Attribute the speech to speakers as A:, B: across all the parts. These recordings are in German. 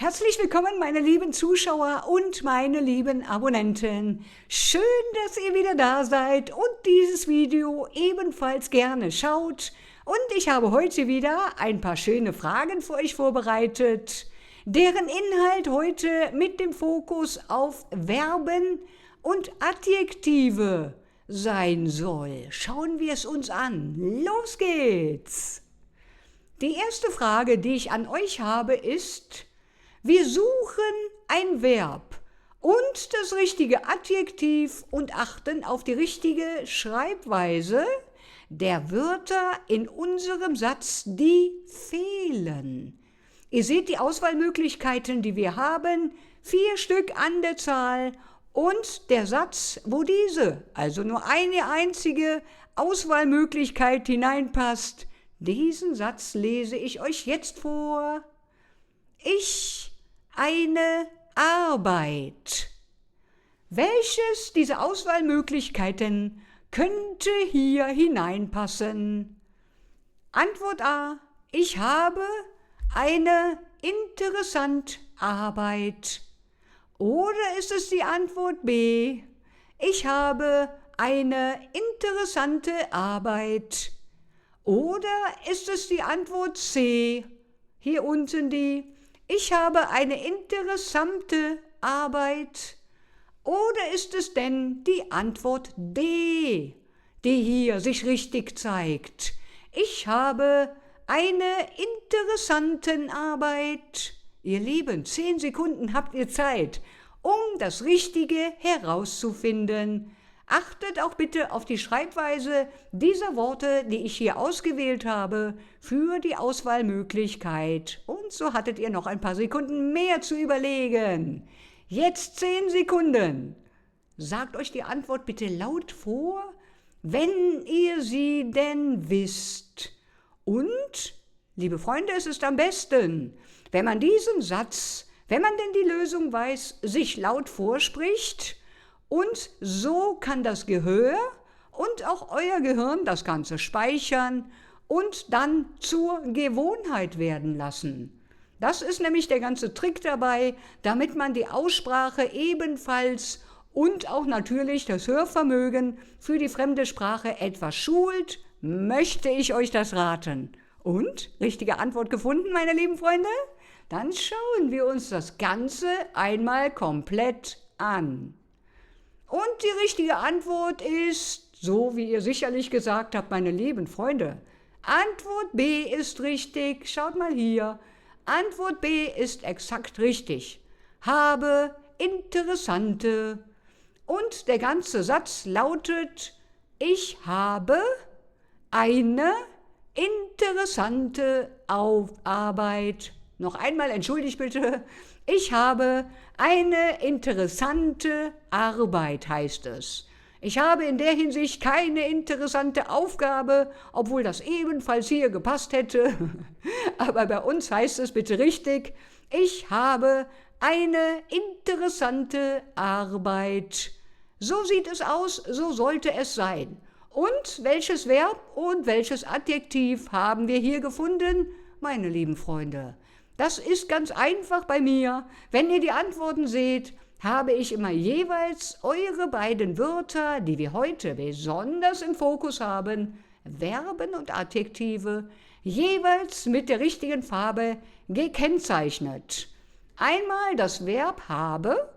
A: Herzlich willkommen, meine lieben Zuschauer und meine lieben Abonnenten. Schön, dass ihr wieder da seid und dieses Video ebenfalls gerne schaut. Und ich habe heute wieder ein paar schöne Fragen für euch vorbereitet, deren Inhalt heute mit dem Fokus auf Verben und Adjektive sein soll. Schauen wir es uns an. Los geht's! Die erste Frage, die ich an euch habe, ist: Wir suchen ein Verb und das richtige Adjektiv und achten auf die richtige Schreibweise der Wörter in unserem Satz, die fehlen. Ihr seht die Auswahlmöglichkeiten, die wir haben, 4 Stück an der Zahl, und der Satz, wo diese, also nur eine einzige Auswahlmöglichkeit hineinpasst, diesen Satz lese ich euch jetzt vor. Ich eine Arbeit. Welches dieser Auswahlmöglichkeiten könnte hier hineinpassen? Antwort A: Ich habe eine interessante Arbeit. Oder ist es die Antwort B: Ich habe eine interessante Arbeit. Oder ist es die Antwort C, hier unten die: Ich habe eine interessante Arbeit. Oder ist es denn die Antwort D, die hier sich richtig zeigt? Ich habe eine interessante Arbeit. Ihr Lieben, 10 Sekunden habt ihr Zeit, um das Richtige herauszufinden. Achtet auch bitte auf die Schreibweise dieser Worte, die ich hier ausgewählt habe, für die Auswahlmöglichkeit. Und so hattet ihr noch ein paar Sekunden mehr zu überlegen. Jetzt 10 Sekunden. Sagt euch die Antwort bitte laut vor, wenn ihr sie denn wisst. Und, liebe Freunde, es ist am besten, wenn man diesen Satz, wenn man denn die Lösung weiß, sich laut vorspricht. Und so kann das Gehör und auch euer Gehirn das Ganze speichern und dann zur Gewohnheit werden lassen. Das ist nämlich der ganze Trick dabei, damit man die Aussprache ebenfalls und auch natürlich das Hörvermögen für die fremde Sprache etwas schult, möchte ich euch das raten. Und? Richtige Antwort gefunden, meine lieben Freunde? Dann schauen wir uns das Ganze einmal komplett an. Und die richtige Antwort ist, so wie ihr sicherlich gesagt habt, meine lieben Freunde, Antwort B ist richtig. Schaut mal hier. Antwort B ist exakt richtig. Habe interessante. Und der ganze Satz lautet: Ich habe eine interessante Arbeit. Noch einmal, entschuldigt bitte. Ich habe eine interessante Arbeit, heißt es. Ich habe in der Hinsicht keine interessante Aufgabe, obwohl das ebenfalls hier gepasst hätte. Aber bei uns heißt es bitte richtig: Ich habe eine interessante Arbeit. So sieht es aus, so sollte es sein. Und welches Verb und welches Adjektiv haben wir hier gefunden, meine lieben Freunde? Das ist ganz einfach bei mir. Wenn ihr die Antworten seht, habe ich immer jeweils eure beiden Wörter, die wir heute besonders im Fokus haben, Verben und Adjektive, jeweils mit der richtigen Farbe gekennzeichnet. Einmal das Verb habe,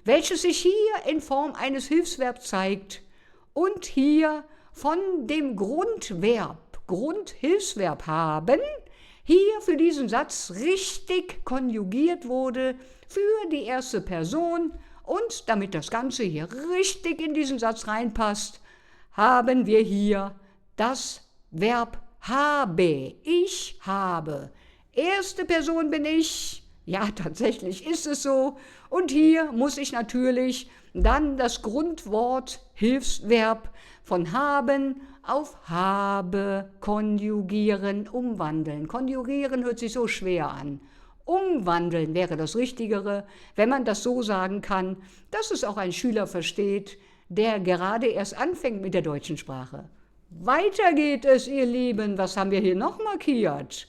A: welches sich hier in Form eines Hilfsverbs zeigt, und hier von dem Grundhilfsverb haben, hier für diesen Satz richtig konjugiert wurde für die erste Person, und damit das Ganze hier richtig in diesen Satz reinpasst, haben wir hier das Verb habe. Ich habe. Erste Person bin ich. Ja, tatsächlich ist es so. Und hier muss ich natürlich dann das Grundwort Hilfsverb von haben auf habe konjugieren, umwandeln. Konjugieren hört sich so schwer an. Umwandeln wäre das Richtigere, wenn man das so sagen kann, dass es auch ein Schüler versteht, der gerade erst anfängt mit der deutschen Sprache. Weiter geht es, ihr Lieben. Was haben wir hier noch markiert?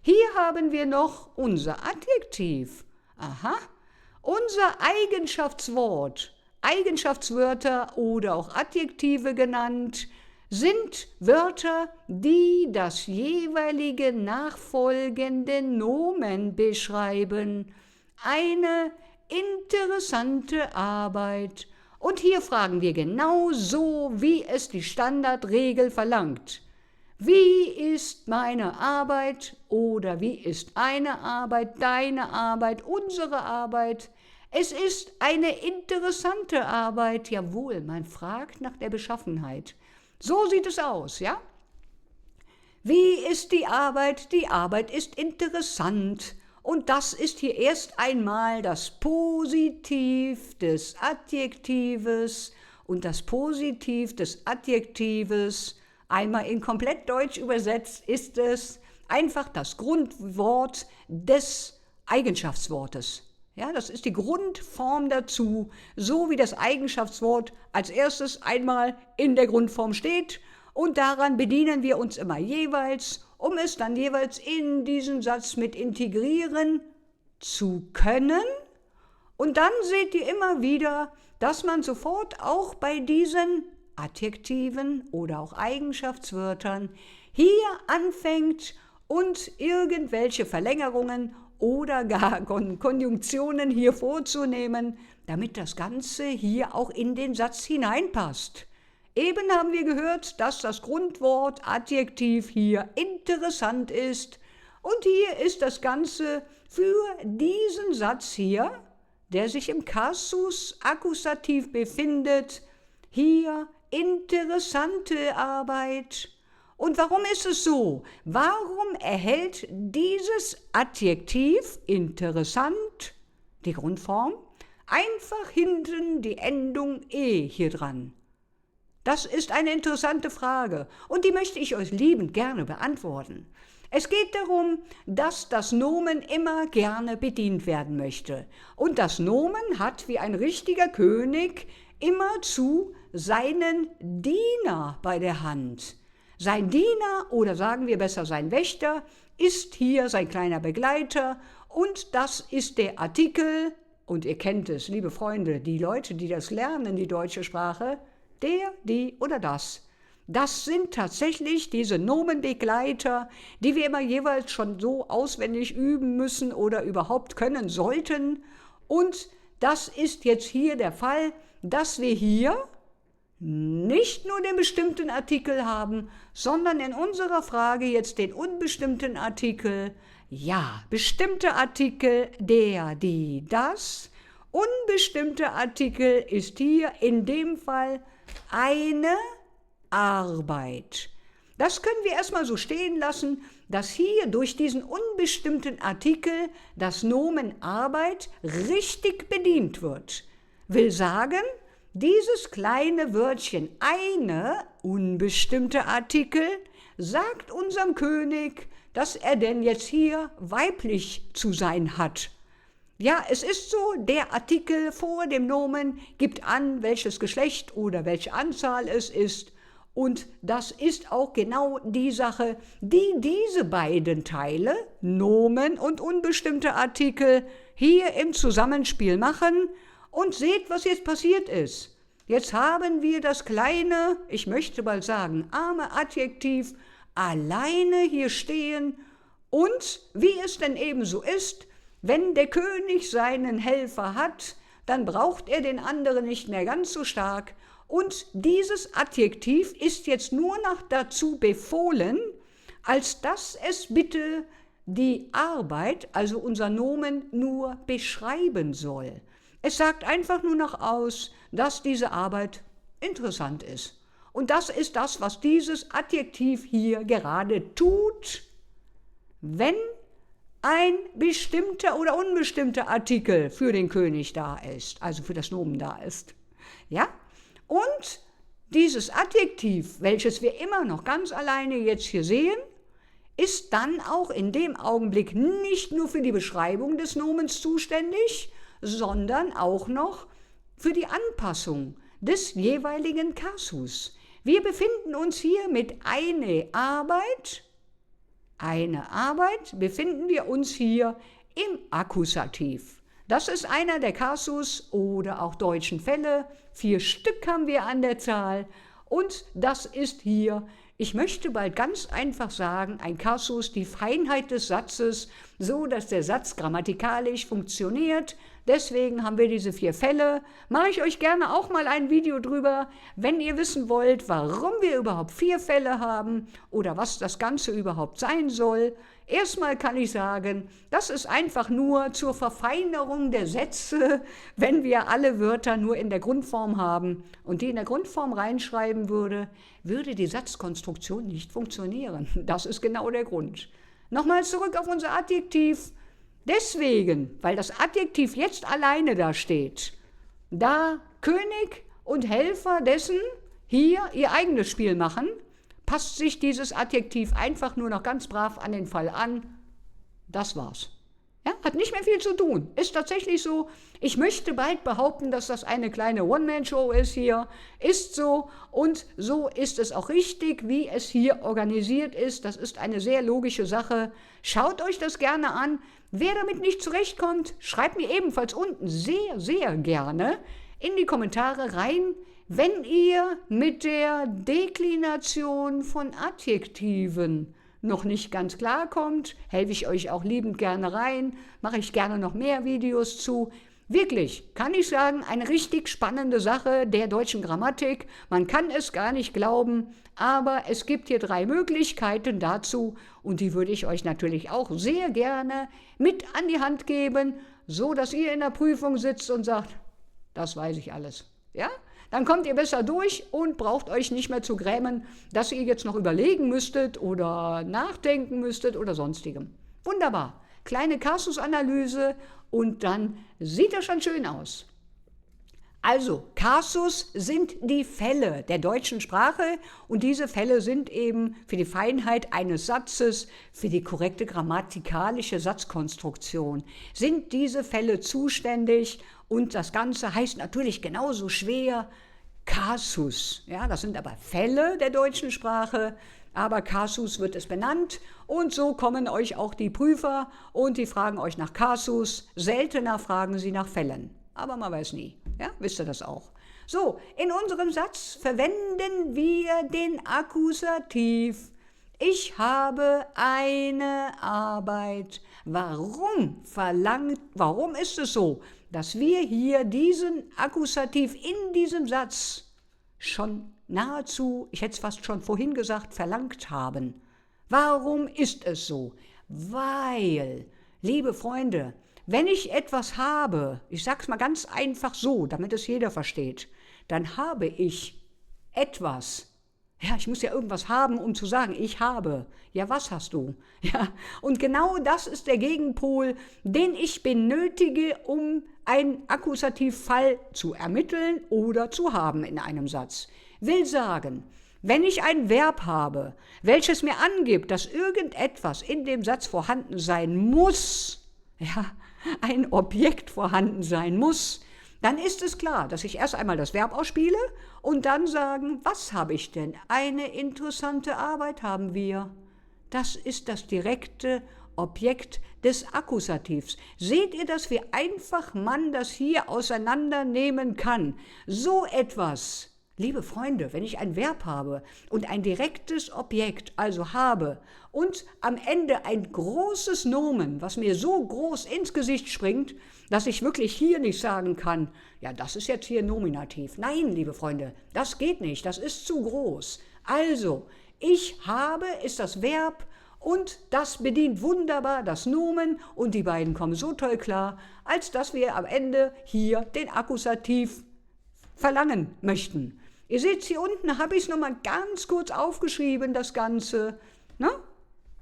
A: Hier haben wir noch unser Adjektiv. Aha, unser Eigenschaftswörter oder auch Adjektive genannt, sind Wörter, die das jeweilige nachfolgende Nomen beschreiben. Eine interessante Arbeit. Und hier fragen wir genau so, wie es die Standardregel verlangt. Wie ist meine Arbeit oder wie ist eine Arbeit, deine Arbeit, unsere Arbeit? Es ist eine interessante Arbeit, jawohl, man fragt nach der Beschaffenheit. So sieht es aus, ja? Wie ist die Arbeit? Die Arbeit ist interessant. Und das ist hier erst einmal das Positiv des Adjektives. Und das Positiv des Adjektives, einmal in komplett Deutsch übersetzt, ist es einfach das Grundwort des Eigenschaftswortes. Ja, das ist die Grundform dazu, so wie das Eigenschaftswort als erstes einmal in der Grundform steht. Und daran bedienen wir uns immer jeweils, um es dann jeweils in diesen Satz mit integrieren zu können. Und dann seht ihr immer wieder, dass man sofort auch bei diesen Adjektiven oder auch Eigenschaftswörtern hier anfängt und irgendwelche Verlängerungen oder gar Konjunktionen hier vorzunehmen, damit das Ganze hier auch in den Satz hineinpasst. Eben haben wir gehört, dass das Grundwort Adjektiv hier interessant ist und hier ist das Ganze für diesen Satz hier, der sich im Kasus Akkusativ befindet, hier interessante Arbeit. Und warum ist es so? Warum erhält dieses Adjektiv interessant, die Grundform, einfach hinten die Endung e hier dran? Das ist eine interessante Frage und die möchte ich euch liebend gerne beantworten. Es geht darum, dass das Nomen immer gerne bedient werden möchte. Und das Nomen hat wie ein richtiger König immerzu seinen Diener bei der Hand. Sein Diener oder sagen wir besser sein Wächter ist hier sein kleiner Begleiter und das ist der Artikel, und ihr kennt es, liebe Freunde, die Leute, die das lernen, die deutsche Sprache, der, die oder das. Das sind tatsächlich diese Nomenbegleiter, die wir immer jeweils schon so auswendig üben müssen oder überhaupt können sollten. Und das ist jetzt hier der Fall, dass wir hier nicht nur den bestimmten Artikel haben, sondern in unserer Frage jetzt den unbestimmten Artikel. Ja, bestimmte Artikel, der, die, das. Unbestimmte Artikel ist hier in dem Fall eine Arbeit. Das können wir erstmal so stehen lassen, dass hier durch diesen unbestimmten Artikel das Nomen Arbeit richtig bedient wird. Will sagen, dieses kleine Wörtchen eine unbestimmte Artikel sagt unserem König, dass er denn jetzt hier weiblich zu sein hat. Ja, es ist so, der Artikel vor dem Nomen gibt an, welches Geschlecht oder welche Anzahl es ist. Und das ist auch genau die Sache, die diese beiden Teile, Nomen und unbestimmte Artikel, hier im Zusammenspiel machen. Und seht, was jetzt passiert ist. Jetzt haben wir das kleine, ich möchte mal sagen, arme Adjektiv alleine hier stehen. Und wie es denn eben so ist, wenn der König seinen Helfer hat, dann braucht er den anderen nicht mehr ganz so stark. Und dieses Adjektiv ist jetzt nur noch dazu befohlen, als dass es bitte die Arbeit, also unser Nomen, nur beschreiben soll. Es sagt einfach nur noch aus, dass diese Arbeit interessant ist. Und das ist das, was dieses Adjektiv hier gerade tut, wenn ein bestimmter oder unbestimmter Artikel für den König da ist, also für das Nomen da ist. Ja? Und dieses Adjektiv, welches wir immer noch ganz alleine jetzt hier sehen, ist dann auch in dem Augenblick nicht nur für die Beschreibung des Nomens zuständig, sondern auch noch für die Anpassung des jeweiligen Kasus. Wir befinden uns hier mit eine Arbeit befinden wir uns hier im Akkusativ. Das ist einer der Kasus oder auch deutschen Fälle. 4 Stück haben wir an der Zahl. Und das ist hier, ich möchte bald ganz einfach sagen, ein Kasus, die Feinheit des Satzes, so dass der Satz grammatikalisch funktioniert. Deswegen haben wir diese 4 Fälle. Mache ich euch gerne auch mal ein Video drüber, wenn ihr wissen wollt, warum wir überhaupt 4 Fälle haben oder was das Ganze überhaupt sein soll. Erstmal kann ich sagen, das ist einfach nur zur Verfeinerung der Sätze, wenn wir alle Wörter nur in der Grundform haben und die in der Grundform reinschreiben würde die Satzkonstruktion nicht funktionieren. Das ist genau der Grund. Nochmal zurück auf unser Adjektiv. Deswegen, weil das Adjektiv jetzt alleine da steht, da König und Helfer dessen hier ihr eigenes Spiel machen, passt sich dieses Adjektiv einfach nur noch ganz brav an den Fall an. Das war's. Ja, hat nicht mehr viel zu tun. Ist tatsächlich so. Ich möchte bald behaupten, dass das eine kleine One-Man-Show ist hier. Ist so und so ist es auch richtig, wie es hier organisiert ist. Das ist eine sehr logische Sache. Schaut euch das gerne an. Wer damit nicht zurechtkommt, schreibt mir ebenfalls unten sehr, sehr gerne in die Kommentare rein, wenn ihr mit der Deklination von Adjektiven noch nicht ganz klar kommt, helfe ich euch auch liebend gerne rein, mache ich gerne noch mehr Videos zu. Wirklich, kann ich sagen, eine richtig spannende Sache der deutschen Grammatik. Man kann es gar nicht glauben, aber es gibt hier 3 Möglichkeiten dazu und die würde ich euch natürlich auch sehr gerne mit an die Hand geben, so dass ihr in der Prüfung sitzt und sagt, das weiß ich alles. Ja? Dann kommt ihr besser durch und braucht euch nicht mehr zu grämen, dass ihr jetzt noch überlegen müsstet oder nachdenken müsstet oder sonstigem. Wunderbar. Kleine Kasusanalyse und dann sieht das schon schön aus. Also, Kasus sind die Fälle der deutschen Sprache und diese Fälle sind eben für die Feinheit eines Satzes, für die korrekte grammatikalische Satzkonstruktion, sind diese Fälle zuständig und das Ganze heißt natürlich genauso schwer Kasus. Ja, das sind aber Fälle der deutschen Sprache, aber Kasus wird es benannt und so kommen euch auch die Prüfer und die fragen euch nach Kasus, seltener fragen sie nach Fällen. Aber man weiß nie, ja, wisst ihr das auch. So, in unserem Satz verwenden wir den Akkusativ. Ich habe eine Arbeit. Warum ist es so, dass wir hier diesen Akkusativ in diesem Satz schon nahezu, ich hätte es fast schon vorhin gesagt, verlangt haben? Warum ist es so? Weil, liebe Freunde, wenn ich etwas habe, ich sage es mal ganz einfach so, damit es jeder versteht, dann habe ich etwas. Ja, ich muss ja irgendwas haben, um zu sagen, ich habe. Ja, was hast du? Ja, und genau das ist der Gegenpol, den ich benötige, um einen Akkusativfall zu ermitteln oder zu haben in einem Satz. Will sagen, wenn ich ein Verb habe, welches mir angibt, dass irgendetwas in dem Satz vorhanden sein muss, ja, ein Objekt vorhanden sein muss, dann ist es klar, dass ich erst einmal das Verb ausspiele und dann sagen, was habe ich denn? Eine interessante Arbeit haben wir. Das ist das direkte Objekt des Akkusativs. Seht ihr das, wie einfach man das hier auseinandernehmen kann? So etwas. Liebe Freunde, wenn ich ein Verb habe und ein direktes Objekt, also habe, und am Ende ein großes Nomen, was mir so groß ins Gesicht springt, dass ich wirklich hier nicht sagen kann, ja, das ist jetzt hier Nominativ. Nein, liebe Freunde, das geht nicht, das ist zu groß. Also, ich habe ist das Verb und das bedient wunderbar das Nomen und die beiden kommen so toll klar, als dass wir am Ende hier den Akkusativ verlangen möchten. Ihr seht, hier unten habe ich es nochmal ganz kurz aufgeschrieben, das Ganze. Ne?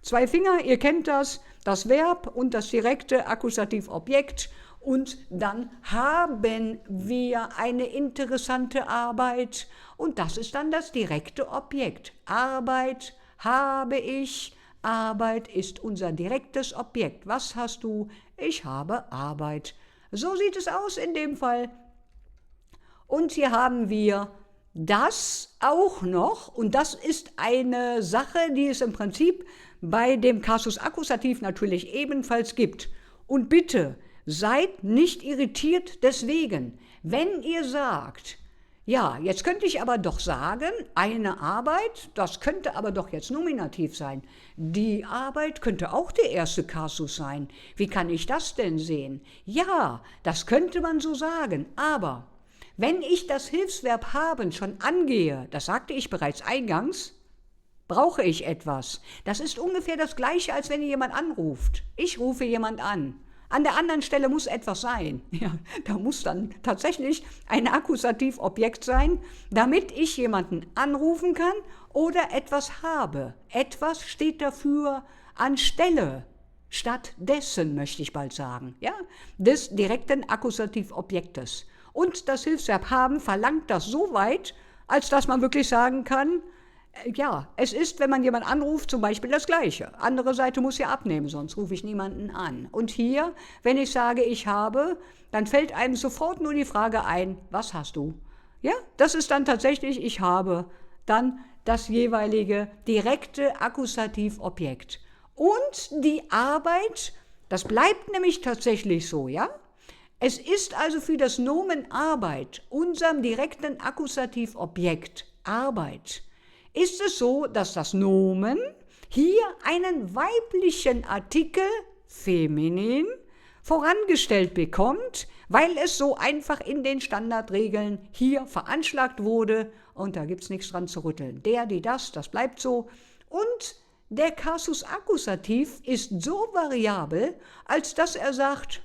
A: 2 Finger, ihr kennt das Verb und das direkte Akkusativobjekt. Und dann haben wir eine interessante Arbeit und das ist dann das direkte Objekt. Arbeit habe ich, Arbeit ist unser direktes Objekt. Was hast du? Ich habe Arbeit. So sieht es aus in dem Fall. Und hier haben wir das auch noch, und das ist eine Sache, die es im Prinzip bei dem Kasus Akkusativ natürlich ebenfalls gibt. Und bitte, Seid nicht irritiert deswegen. Wenn ihr sagt, ja, jetzt könnte ich aber doch sagen, eine Arbeit, das könnte aber doch jetzt nominativ sein. Die Arbeit könnte auch der erste Kasus sein. Wie kann ich das denn sehen? Ja, das könnte man so sagen, aber wenn ich das Hilfsverb haben schon angehe, das sagte ich bereits eingangs, brauche ich etwas. Das ist ungefähr das Gleiche, als wenn ihr jemand anruft. Ich rufe jemand an. An der anderen Stelle muss etwas sein. Ja, da muss dann tatsächlich ein Akkusativobjekt sein, damit ich jemanden anrufen kann oder etwas habe. Etwas steht dafür anstelle, stattdessen möchte ich bald sagen, ja, des direkten Akkusativobjektes. Und das Hilfsverb haben verlangt das so weit, als dass man wirklich sagen kann, ja, es ist, wenn man jemanden anruft, zum Beispiel das Gleiche. Andere Seite muss ja abnehmen, sonst rufe ich niemanden an. Und hier, wenn ich sage, ich habe, dann fällt einem sofort nur die Frage ein, was hast du? Ja, das ist dann tatsächlich, ich habe, dann das jeweilige direkte Akkusativobjekt. Und die Arbeit, das bleibt nämlich tatsächlich so, ja? Es ist also für das Nomen Arbeit, unserem direkten Akkusativobjekt Arbeit, ist es so, dass das Nomen hier einen weiblichen Artikel, feminin, vorangestellt bekommt, weil es so einfach in den Standardregeln hier veranschlagt wurde und da gibt es nichts dran zu rütteln. Der, die, das bleibt so. Und der Kasus Akkusativ ist so variabel, als dass er sagt,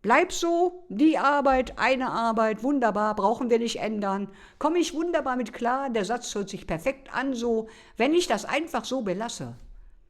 A: bleib so, die Arbeit, eine Arbeit, wunderbar, brauchen wir nicht ändern. Komme ich wunderbar mit klar, der Satz hört sich perfekt an so, wenn ich das einfach so belasse.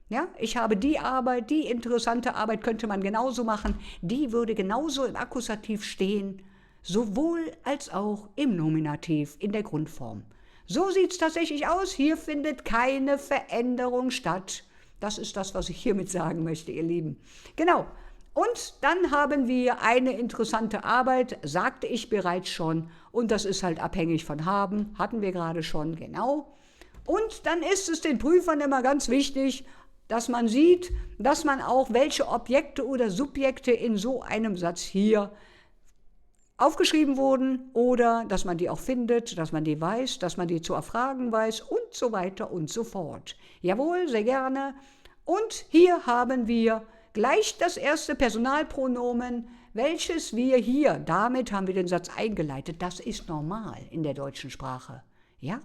A: Ja, ich habe die Arbeit, die interessante Arbeit könnte man genauso machen, die würde genauso im Akkusativ stehen, sowohl als auch im Nominativ in der Grundform. So sieht es tatsächlich aus, hier findet keine Veränderung statt. Das ist das, was ich hiermit sagen möchte, ihr Lieben. Genau. Und dann haben wir eine interessante Arbeit, sagte ich bereits schon, und das ist halt abhängig von haben, hatten wir gerade schon, genau. Und dann ist es den Prüfern immer ganz wichtig, dass man sieht, dass man auch welche Objekte oder Subjekte in so einem Satz hier aufgeschrieben wurden oder dass man die auch findet, dass man die weiß, dass man die zu erfragen weiß und so weiter und so fort. Jawohl, sehr gerne. Und hier haben wir gleich das erste Personalpronomen, welches wir hier, damit haben wir den Satz eingeleitet, das ist normal in der deutschen Sprache. Ja?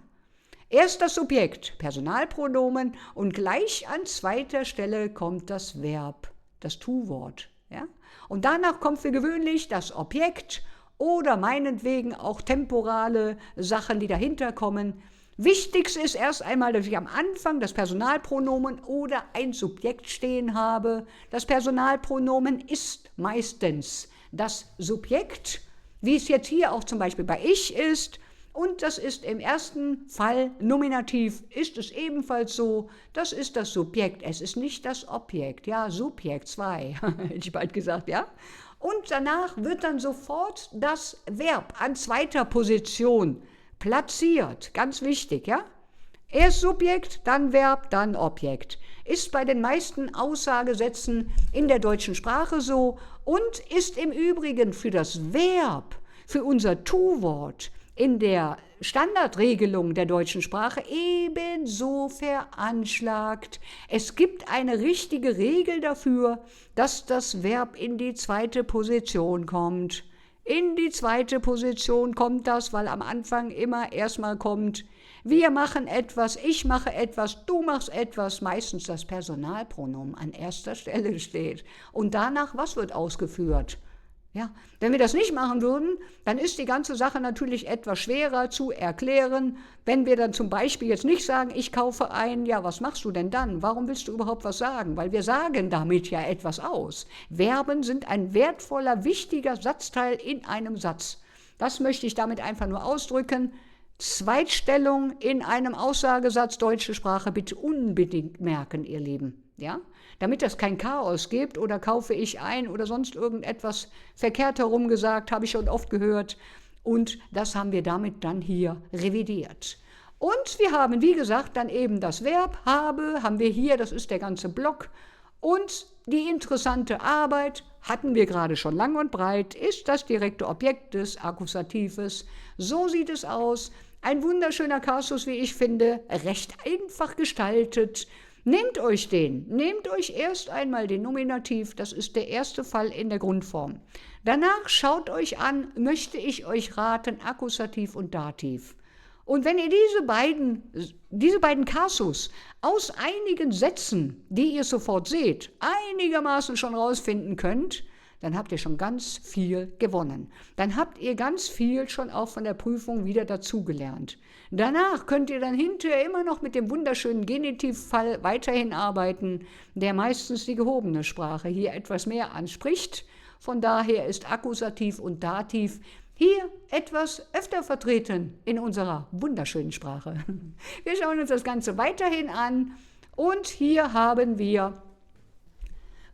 A: Erst das Subjekt, Personalpronomen und gleich an zweiter Stelle kommt das Verb, das Tu-Wort. Ja? Und danach kommt für gewöhnlich das Objekt oder meinetwegen auch temporale Sachen, die dahinter kommen. Wichtigst ist erst einmal, dass ich am Anfang das Personalpronomen oder ein Subjekt stehen habe. Das Personalpronomen ist meistens das Subjekt, wie es jetzt hier auch zum Beispiel bei ich ist. Und das ist im ersten Fall nominativ, ist es ebenfalls so, das ist das Subjekt, es ist nicht das Objekt, ja, Subjekt 2, hätte ich bald gesagt, ja. Und danach wird dann sofort das Verb an zweiter Position platziert, ganz wichtig, ja? Erst Subjekt, dann Verb, dann Objekt. Ist bei den meisten Aussagesätzen in der deutschen Sprache so und ist im Übrigen für das Verb, für unser Tu-Wort in der Standardregelung der deutschen Sprache ebenso veranschlagt. Es gibt eine richtige Regel dafür, dass das Verb in die zweite Position kommt. In die zweite Position kommt das, weil am Anfang immer erstmal kommt, wir machen etwas, ich mache etwas, du machst etwas, meistens das Personalpronomen an erster Stelle steht. Und danach, was wird ausgeführt? Ja, wenn wir das nicht machen würden, dann ist die ganze Sache natürlich etwas schwerer zu erklären. Wenn wir dann zum Beispiel jetzt nicht sagen, ich kaufe ein, ja, was machst du denn dann? Warum willst du überhaupt was sagen? Weil wir sagen damit ja etwas aus. Verben sind ein wertvoller, wichtiger Satzteil in einem Satz. Das möchte ich damit einfach nur ausdrücken. Zweitstellung in einem Aussagesatz deutsche Sprache bitte unbedingt merken, ihr Lieben. Ja? Damit es kein Chaos gibt oder kaufe ich ein oder sonst irgendetwas verkehrt herum gesagt, habe ich schon oft gehört. Und das haben wir damit dann hier revidiert. Und wir haben, wie gesagt, dann eben das Verb habe, haben wir hier, das ist der ganze Block. Und die interessante Arbeit hatten wir gerade schon lang und breit, ist das direkte Objekt des Akkusatives. So sieht es aus. Ein wunderschöner Kasus, wie ich finde, recht einfach gestaltet. Nehmt euch den. Nehmt euch erst einmal den Nominativ, das ist der erste Fall in der Grundform. Danach schaut euch an, möchte ich euch raten, Akkusativ und Dativ. Und wenn ihr diese beiden Kasus aus einigen Sätzen, die ihr sofort seht, einigermaßen schon rausfinden könnt, dann habt ihr schon ganz viel gewonnen. Dann habt ihr ganz viel schon auch von der Prüfung wieder dazugelernt. Danach könnt ihr dann hinterher immer noch mit dem wunderschönen Genitivfall weiterhin arbeiten, der meistens die gehobene Sprache hier etwas mehr anspricht. Von daher ist Akkusativ und Dativ hier etwas öfter vertreten in unserer wunderschönen Sprache. Wir schauen uns das Ganze weiterhin an und hier haben wir,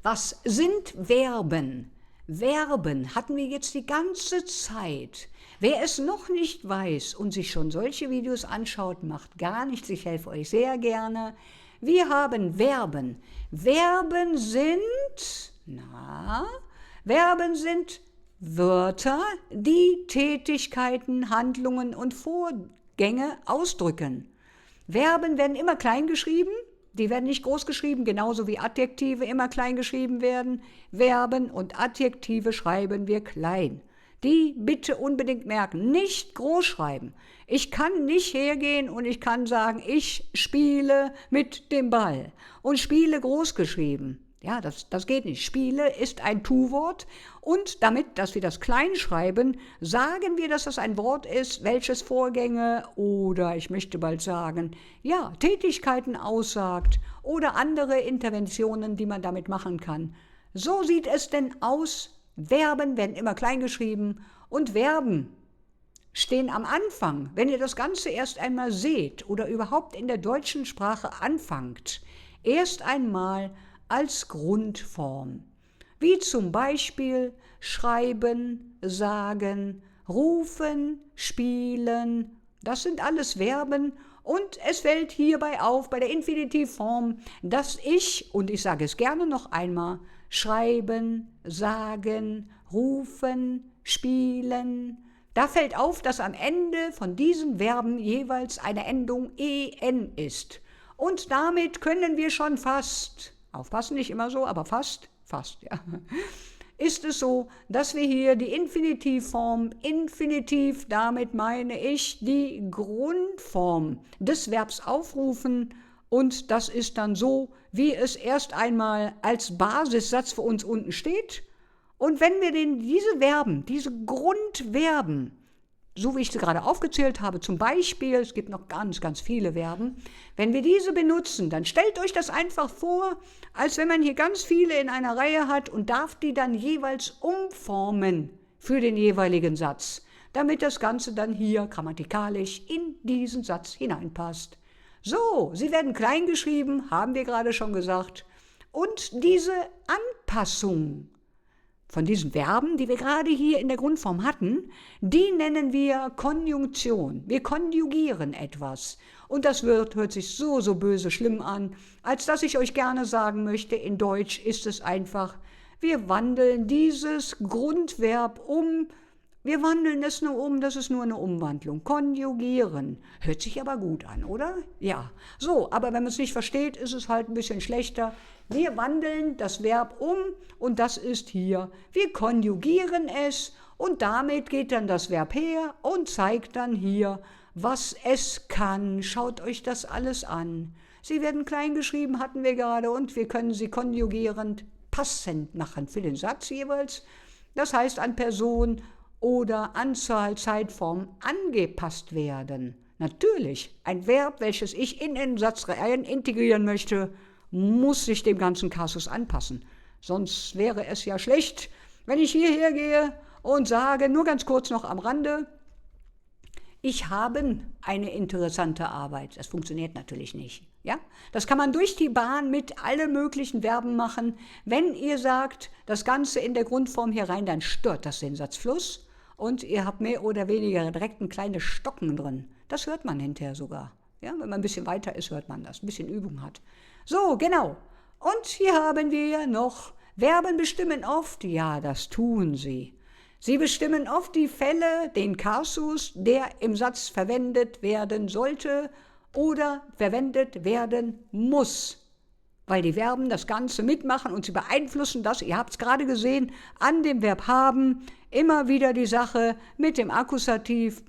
A: was sind Verben? Verben hatten wir jetzt die ganze Zeit. Wer es noch nicht weiß und sich schon solche Videos anschaut, macht gar nichts, ich helfe euch sehr gerne. Wir haben Verben. Verben sind Wörter, die Tätigkeiten, Handlungen und Vorgänge ausdrücken. Verben werden immer klein geschrieben, die werden nicht groß geschrieben, genauso wie Adjektive immer klein geschrieben werden. Verben und Adjektive schreiben wir klein. Die bitte unbedingt merken, nicht groß schreiben. Ich kann nicht hergehen und ich kann sagen, ich spiele mit dem Ball und spiele groß geschrieben. Ja, das geht nicht. Spiele ist ein Tu-Wort und damit, dass wir das klein schreiben, sagen wir, dass das ein Wort ist, welches Vorgänge oder ich möchte bald sagen, ja, Tätigkeiten aussagt oder andere Interventionen, die man damit machen kann. So sieht es denn aus. Verben werden immer klein geschrieben und Verben stehen am Anfang, wenn ihr das Ganze erst einmal seht oder überhaupt in der deutschen Sprache anfangt, erst einmal als Grundform, wie zum Beispiel schreiben, sagen, rufen, spielen. Das sind alles Verben und es fällt hierbei auf, bei der Infinitivform, dass ich, und ich sage es gerne noch einmal, schreiben, sagen, rufen, spielen. Da fällt auf, dass am Ende von diesen Verben jeweils eine Endung en ist. Und damit können wir schon fast, aufpassen, nicht immer so, aber fast, ja, ist es so, dass wir hier die Infinitivform, Infinitiv, damit meine ich die Grundform des Verbs aufrufen und das ist dann so, wie es erst einmal als Basissatz für uns unten steht. Und wenn wir diese Verben, diese Grundverben, so wie ich sie gerade aufgezählt habe, zum Beispiel, es gibt noch ganz, ganz viele Verben, wenn wir diese benutzen, dann stellt euch das einfach vor, als wenn man hier ganz viele in einer Reihe hat und darf die dann jeweils umformen für den jeweiligen Satz, damit das Ganze dann hier grammatikalisch in diesen Satz hineinpasst. So, sie werden klein geschrieben, haben wir gerade schon gesagt, und diese Anpassung von diesen Verben, die wir gerade hier in der Grundform hatten, die nennen wir Konjunktion. Wir konjugieren etwas. Und das hört sich so böse schlimm an, als dass ich euch gerne sagen möchte, in Deutsch ist es einfach, wir wandeln dieses Grundverb um. Wir wandeln es nur um, das ist nur eine Umwandlung. Konjugieren. Hört sich aber gut an, oder? Ja. So, aber wenn man es nicht versteht, ist es halt ein bisschen schlechter. Wir wandeln das Verb um und das ist hier. Wir konjugieren es und damit geht dann das Verb her und zeigt dann hier, was es kann. Schaut euch das alles an. Sie werden klein geschrieben, hatten wir gerade, und wir können sie konjugierend passend machen für den Satz jeweils. Das heißt an Person oder Anzahl, Zeitform angepasst werden. Natürlich, ein Verb, welches ich in den Satz integrieren möchte, muss sich dem ganzen Kasus anpassen. Sonst wäre es ja schlecht, wenn ich hierher gehe und sage, nur ganz kurz noch am Rande, ich habe eine interessante Arbeit. Das funktioniert natürlich nicht. Ja? Das kann man durch die Bahn mit allen möglichen Verben machen. Wenn ihr sagt, das Ganze in der Grundform hier rein, dann stört das den Satzfluss. Und ihr habt mehr oder weniger direkt ein kleines Stocken drin. Das hört man hinterher sogar. Ja, wenn man ein bisschen weiter ist, hört man das, ein bisschen Übung hat. So, genau. Und hier haben wir noch Verben bestimmen oft, ja, das tun sie. Sie bestimmen oft die Fälle, den Kasus, der im Satz verwendet werden sollte oder verwendet werden muss. Weil die Verben das Ganze mitmachen und sie beeinflussen das, ihr habt es gerade gesehen, an dem Verb haben, immer wieder die Sache mit dem Akkusativ.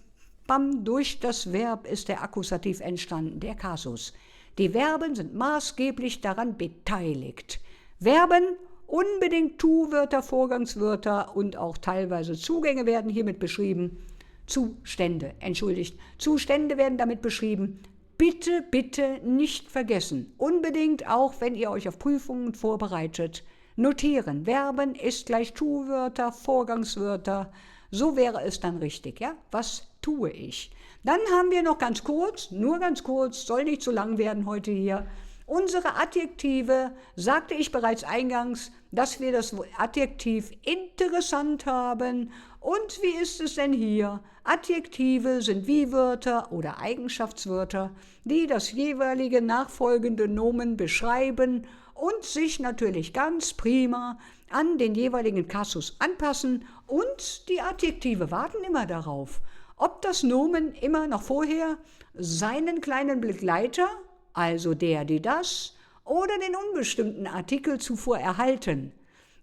A: Bam, durch das Verb ist der Akkusativ entstanden, der Kasus. Die Verben sind maßgeblich daran beteiligt. Verben, unbedingt Tu-Wörter, Vorgangswörter und auch teilweise Zugänge werden hiermit beschrieben. Zustände werden damit beschrieben. Bitte, bitte nicht vergessen. Unbedingt auch, wenn ihr euch auf Prüfungen vorbereitet. Notieren. Verben ist gleich Tu-Wörter, Vorgangswörter. So wäre es dann richtig, ja? Was tue ich? Dann haben wir noch ganz kurz, nur ganz kurz, soll nicht zu lang werden heute hier, unsere Adjektive, sagte ich bereits eingangs, dass wir das Adjektiv interessant haben. Und wie ist es denn hier? Adjektive sind Wie-Wörter oder Eigenschaftswörter, die das jeweilige nachfolgende Nomen beschreiben und sich natürlich ganz prima an den jeweiligen Kasus anpassen. Und die Adjektive warten immer darauf, ob das Nomen immer noch vorher seinen kleinen Begleiter, also der, die, das, oder den unbestimmten Artikel zuvor erhalten.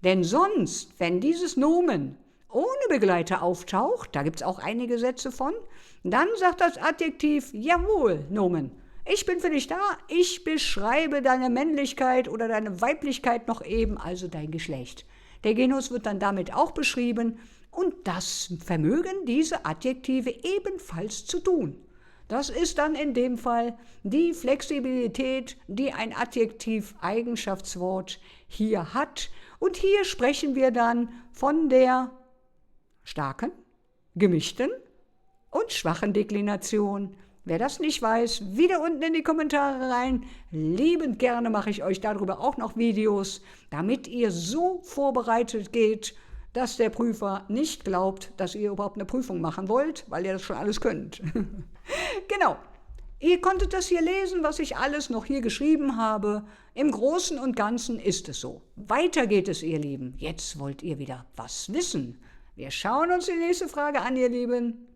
A: Denn sonst, wenn dieses Nomen ohne Begleiter auftaucht, da gibt es auch einige Sätze von, dann sagt das Adjektiv, jawohl, Nomen, ich bin für dich da, ich beschreibe deine Männlichkeit oder deine Weiblichkeit noch eben, also dein Geschlecht. Der Genus wird dann damit auch beschrieben und das vermögen diese Adjektive ebenfalls zu tun. Das ist dann in dem Fall die Flexibilität, die ein Adjektiv-Eigenschaftswort hier hat. Und hier sprechen wir dann von der starken, gemischten und schwachen Deklination. Wer das nicht weiß, wieder unten in die Kommentare rein. Liebend gerne mache ich euch darüber auch noch Videos, damit ihr so vorbereitet geht, dass der Prüfer nicht glaubt, dass ihr überhaupt eine Prüfung machen wollt, weil ihr das schon alles könnt. Genau. Ihr konntet das hier lesen, was ich alles noch hier geschrieben habe. Im Großen und Ganzen ist es so. Weiter geht es, ihr Lieben. Jetzt wollt ihr wieder was wissen. Wir schauen uns die nächste Frage an, ihr Lieben.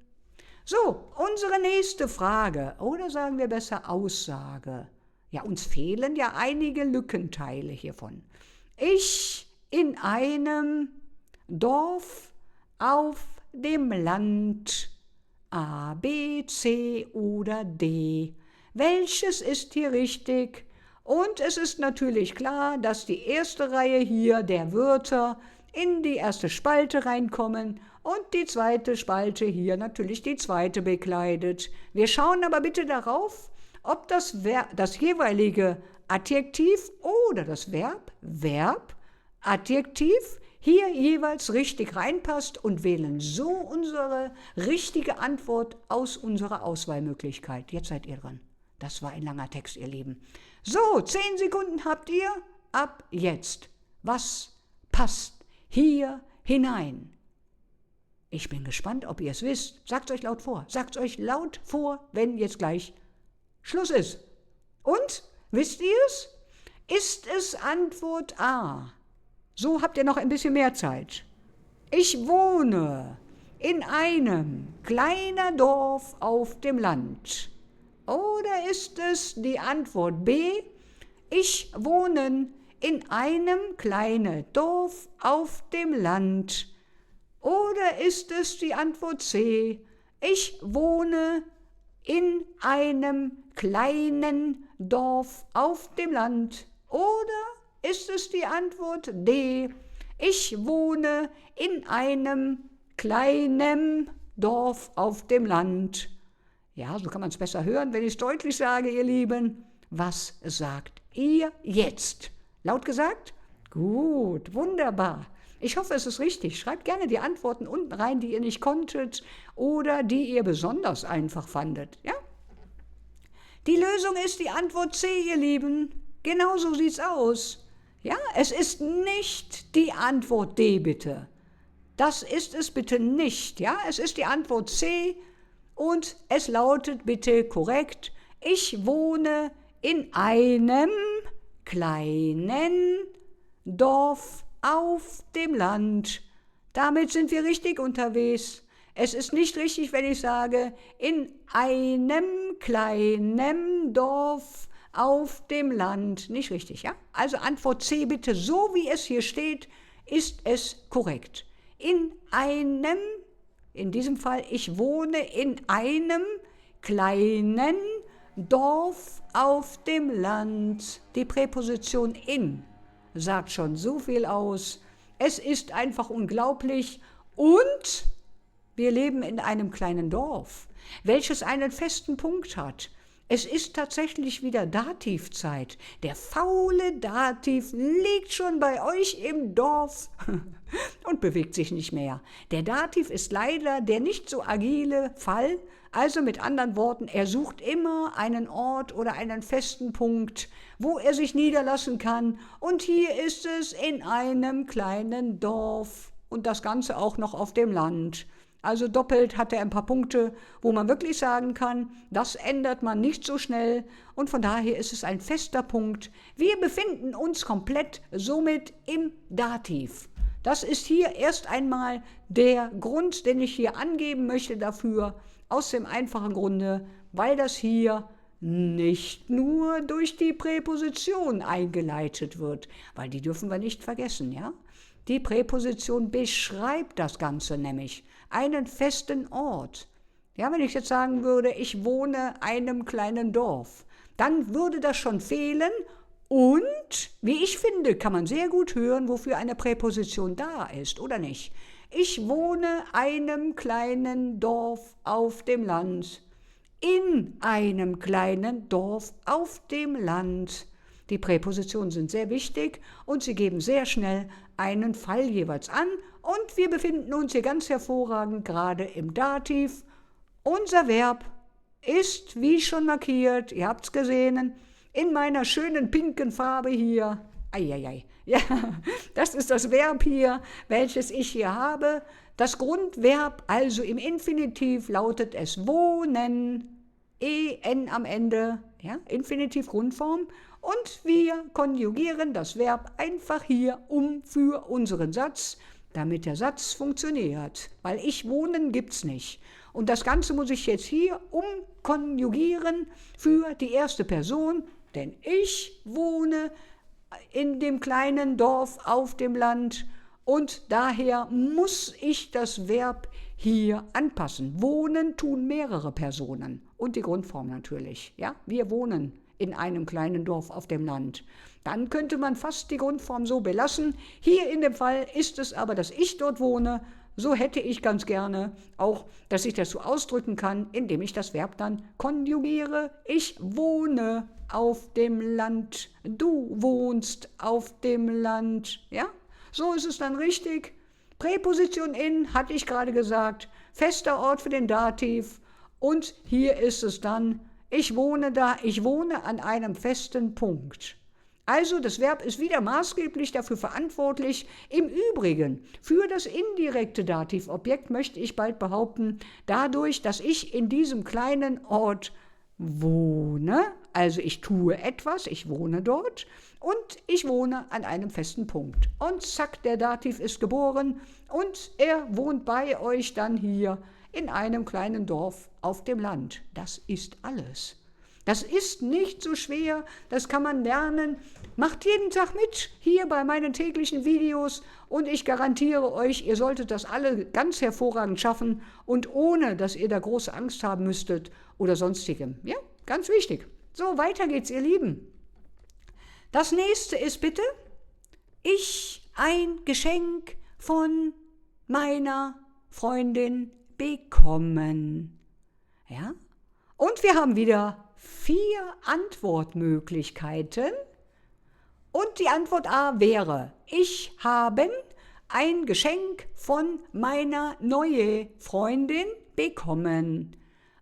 A: So, unsere nächste Frage, oder sagen wir besser Aussage. Ja, uns fehlen ja einige Lückenteile hiervon. Ich in einem Dorf auf dem Land, A, B, C oder D. Welches ist hier richtig? Und es ist natürlich klar, dass die erste Reihe hier der Wörter in die erste Spalte reinkommen und die zweite Spalte hier natürlich die zweite bekleidet. Wir schauen aber bitte darauf, ob das jeweilige Adjektiv oder das Verb, Adjektiv, hier jeweils richtig reinpasst und wählen so unsere richtige Antwort aus unserer Auswahlmöglichkeit. Jetzt seid ihr dran. Das war ein langer Text, ihr Lieben. So, 10 Sekunden habt ihr. Ab jetzt. Was passt hier hinein? Ich bin gespannt, ob ihr es wisst. Sagt es euch laut vor. Sagt es euch laut vor, wenn jetzt gleich Schluss ist. Und, wisst ihr es? Ist es Antwort A? So habt ihr noch ein bisschen mehr Zeit. Ich wohne in einem kleinen Dorf auf dem Land. Oder ist es die Antwort B? Ich wohne in einem kleinen Dorf auf dem Land. Oder ist es die Antwort C? Ich wohne in einem kleinen Dorf auf dem Land. Oder ist es die Antwort D? Ich wohne in einem kleinen Dorf auf dem Land. Ja, so kann man es besser hören, wenn ich es deutlich sage, ihr Lieben. Was sagt ihr jetzt? Laut gesagt? Gut, wunderbar. Ich hoffe, es ist richtig. Schreibt gerne die Antworten unten rein, die ihr nicht konntet oder die ihr besonders einfach fandet. Ja? Die Lösung ist die Antwort C, ihr Lieben. Genau so sieht's aus. Ja, es ist nicht die Antwort D, bitte. Das ist es bitte nicht. Ja, es ist die Antwort C und es lautet bitte korrekt: Ich wohne in einem kleinen Dorf auf dem Land. Damit sind wir richtig unterwegs. Es ist nicht richtig, wenn ich sage, in einem kleinen Dorf auf dem Land. Nicht richtig, ja? Also Antwort C bitte, so wie es hier steht, ist es korrekt. In diesem Fall, ich wohne in einem kleinen Dorf auf dem Land. Die Präposition in sagt schon so viel aus. Es ist einfach unglaublich und wir leben in einem kleinen Dorf, welches einen festen Punkt hat. Es ist tatsächlich wieder Dativzeit. Der faule Dativ liegt schon bei euch im Dorf und bewegt sich nicht mehr. Der Dativ ist leider der nicht so agile Fall. Also mit anderen Worten, er sucht immer einen Ort oder einen festen Punkt, wo er sich niederlassen kann. Und hier ist es in einem kleinen Dorf und das Ganze auch noch auf dem Land. Also doppelt hat er ein paar Punkte, wo man wirklich sagen kann, das ändert man nicht so schnell und von daher ist es ein fester Punkt. Wir befinden uns komplett somit im Dativ. Das ist hier erst einmal der Grund, den ich hier angeben möchte dafür, aus dem einfachen Grunde, weil das hier nicht nur durch die Präposition eingeleitet wird, weil die dürfen wir nicht vergessen, ja? Die Präposition beschreibt das Ganze nämlich, einen festen Ort. Ja, wenn ich jetzt sagen würde, ich wohne in einem kleinen Dorf, dann würde das schon fehlen und, wie ich finde, kann man sehr gut hören, wofür eine Präposition da ist, oder nicht? Ich wohne in einem kleinen Dorf auf dem Land. In einem kleinen Dorf auf dem Land. Die Präpositionen sind sehr wichtig und sie geben sehr schnell einen Fall jeweils an und wir befinden uns hier ganz hervorragend gerade im Dativ. Unser Verb ist, wie schon markiert, ihr habt es gesehen, in meiner schönen pinken Farbe hier. Eieiei, ja, das ist das Verb hier, welches ich hier habe. Das Grundverb, also im Infinitiv, lautet es wohnen, en am Ende, ja, Infinitiv Grundform. Und wir konjugieren das Verb einfach hier für unseren Satz, damit der Satz funktioniert. Weil ich wohnen gibt's nicht. Und das Ganze muss ich jetzt hier umkonjugieren für die erste Person, denn ich wohne in dem kleinen Dorf auf dem Land und daher muss ich das Verb hier anpassen. Wohnen tun mehrere Personen und die Grundform natürlich. Ja? Wir wohnen in einem kleinen Dorf auf dem Land. Dann könnte man fast die Grundform so belassen. Hier in dem Fall ist es aber, dass ich dort wohne. So hätte ich ganz gerne auch, dass ich das so ausdrücken kann, indem ich das Verb dann konjugiere. Ich wohne auf dem Land. Du wohnst auf dem Land. Ja? So ist es dann richtig. Präposition in, hatte ich gerade gesagt. Fester Ort für den Dativ. Und hier ist es dann, ich wohne an einem festen Punkt. Also das Verb ist wieder maßgeblich dafür verantwortlich. Im Übrigen, für das indirekte Dativobjekt möchte ich bald behaupten, dadurch, dass ich in diesem kleinen Ort wohne, also ich tue etwas, ich wohne dort und ich wohne an einem festen Punkt. Und zack, der Dativ ist geboren und er wohnt bei euch dann hier in einem kleinen Dorf auf dem Land. Das ist alles. Das ist nicht so schwer, das kann man lernen. Macht jeden Tag mit, hier bei meinen täglichen Videos und ich garantiere euch, ihr solltet das alle ganz hervorragend schaffen und ohne, dass ihr da große Angst haben müsstet oder sonstigem. Ja, ganz wichtig. So, weiter geht's, ihr Lieben. Das nächste ist bitte, ich ein Geschenk von meiner Freundin bekommen. Ja? Und wir haben wieder 4 Antwortmöglichkeiten. Und die Antwort A wäre, ich habe ein Geschenk von meiner neuen Freundin bekommen.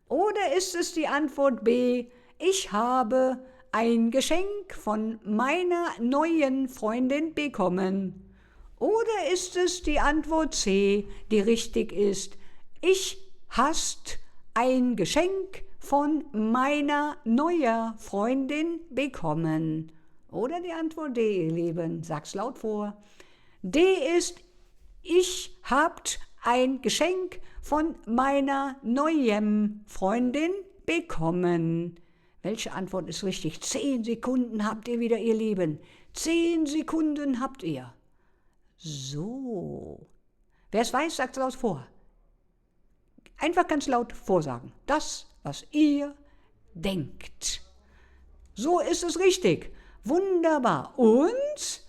A: Oder ist es die Antwort B, ich habe ein Geschenk von meiner neuen Freundin bekommen. Oder ist es die Antwort C, die richtig ist, ich hast ein Geschenk von meiner neuen Freundin bekommen. Oder die Antwort D, ihr Lieben, sag's laut vor. D ist, ich habt ein Geschenk von meiner neuen Freundin bekommen. Welche Antwort ist richtig? 10 Sekunden habt ihr wieder, ihr Lieben. 10 Sekunden habt ihr. So. Wer es weiß, sagt es laut vor. Einfach ganz laut vorsagen. Das, was ihr denkt. So ist es richtig. Wunderbar. Und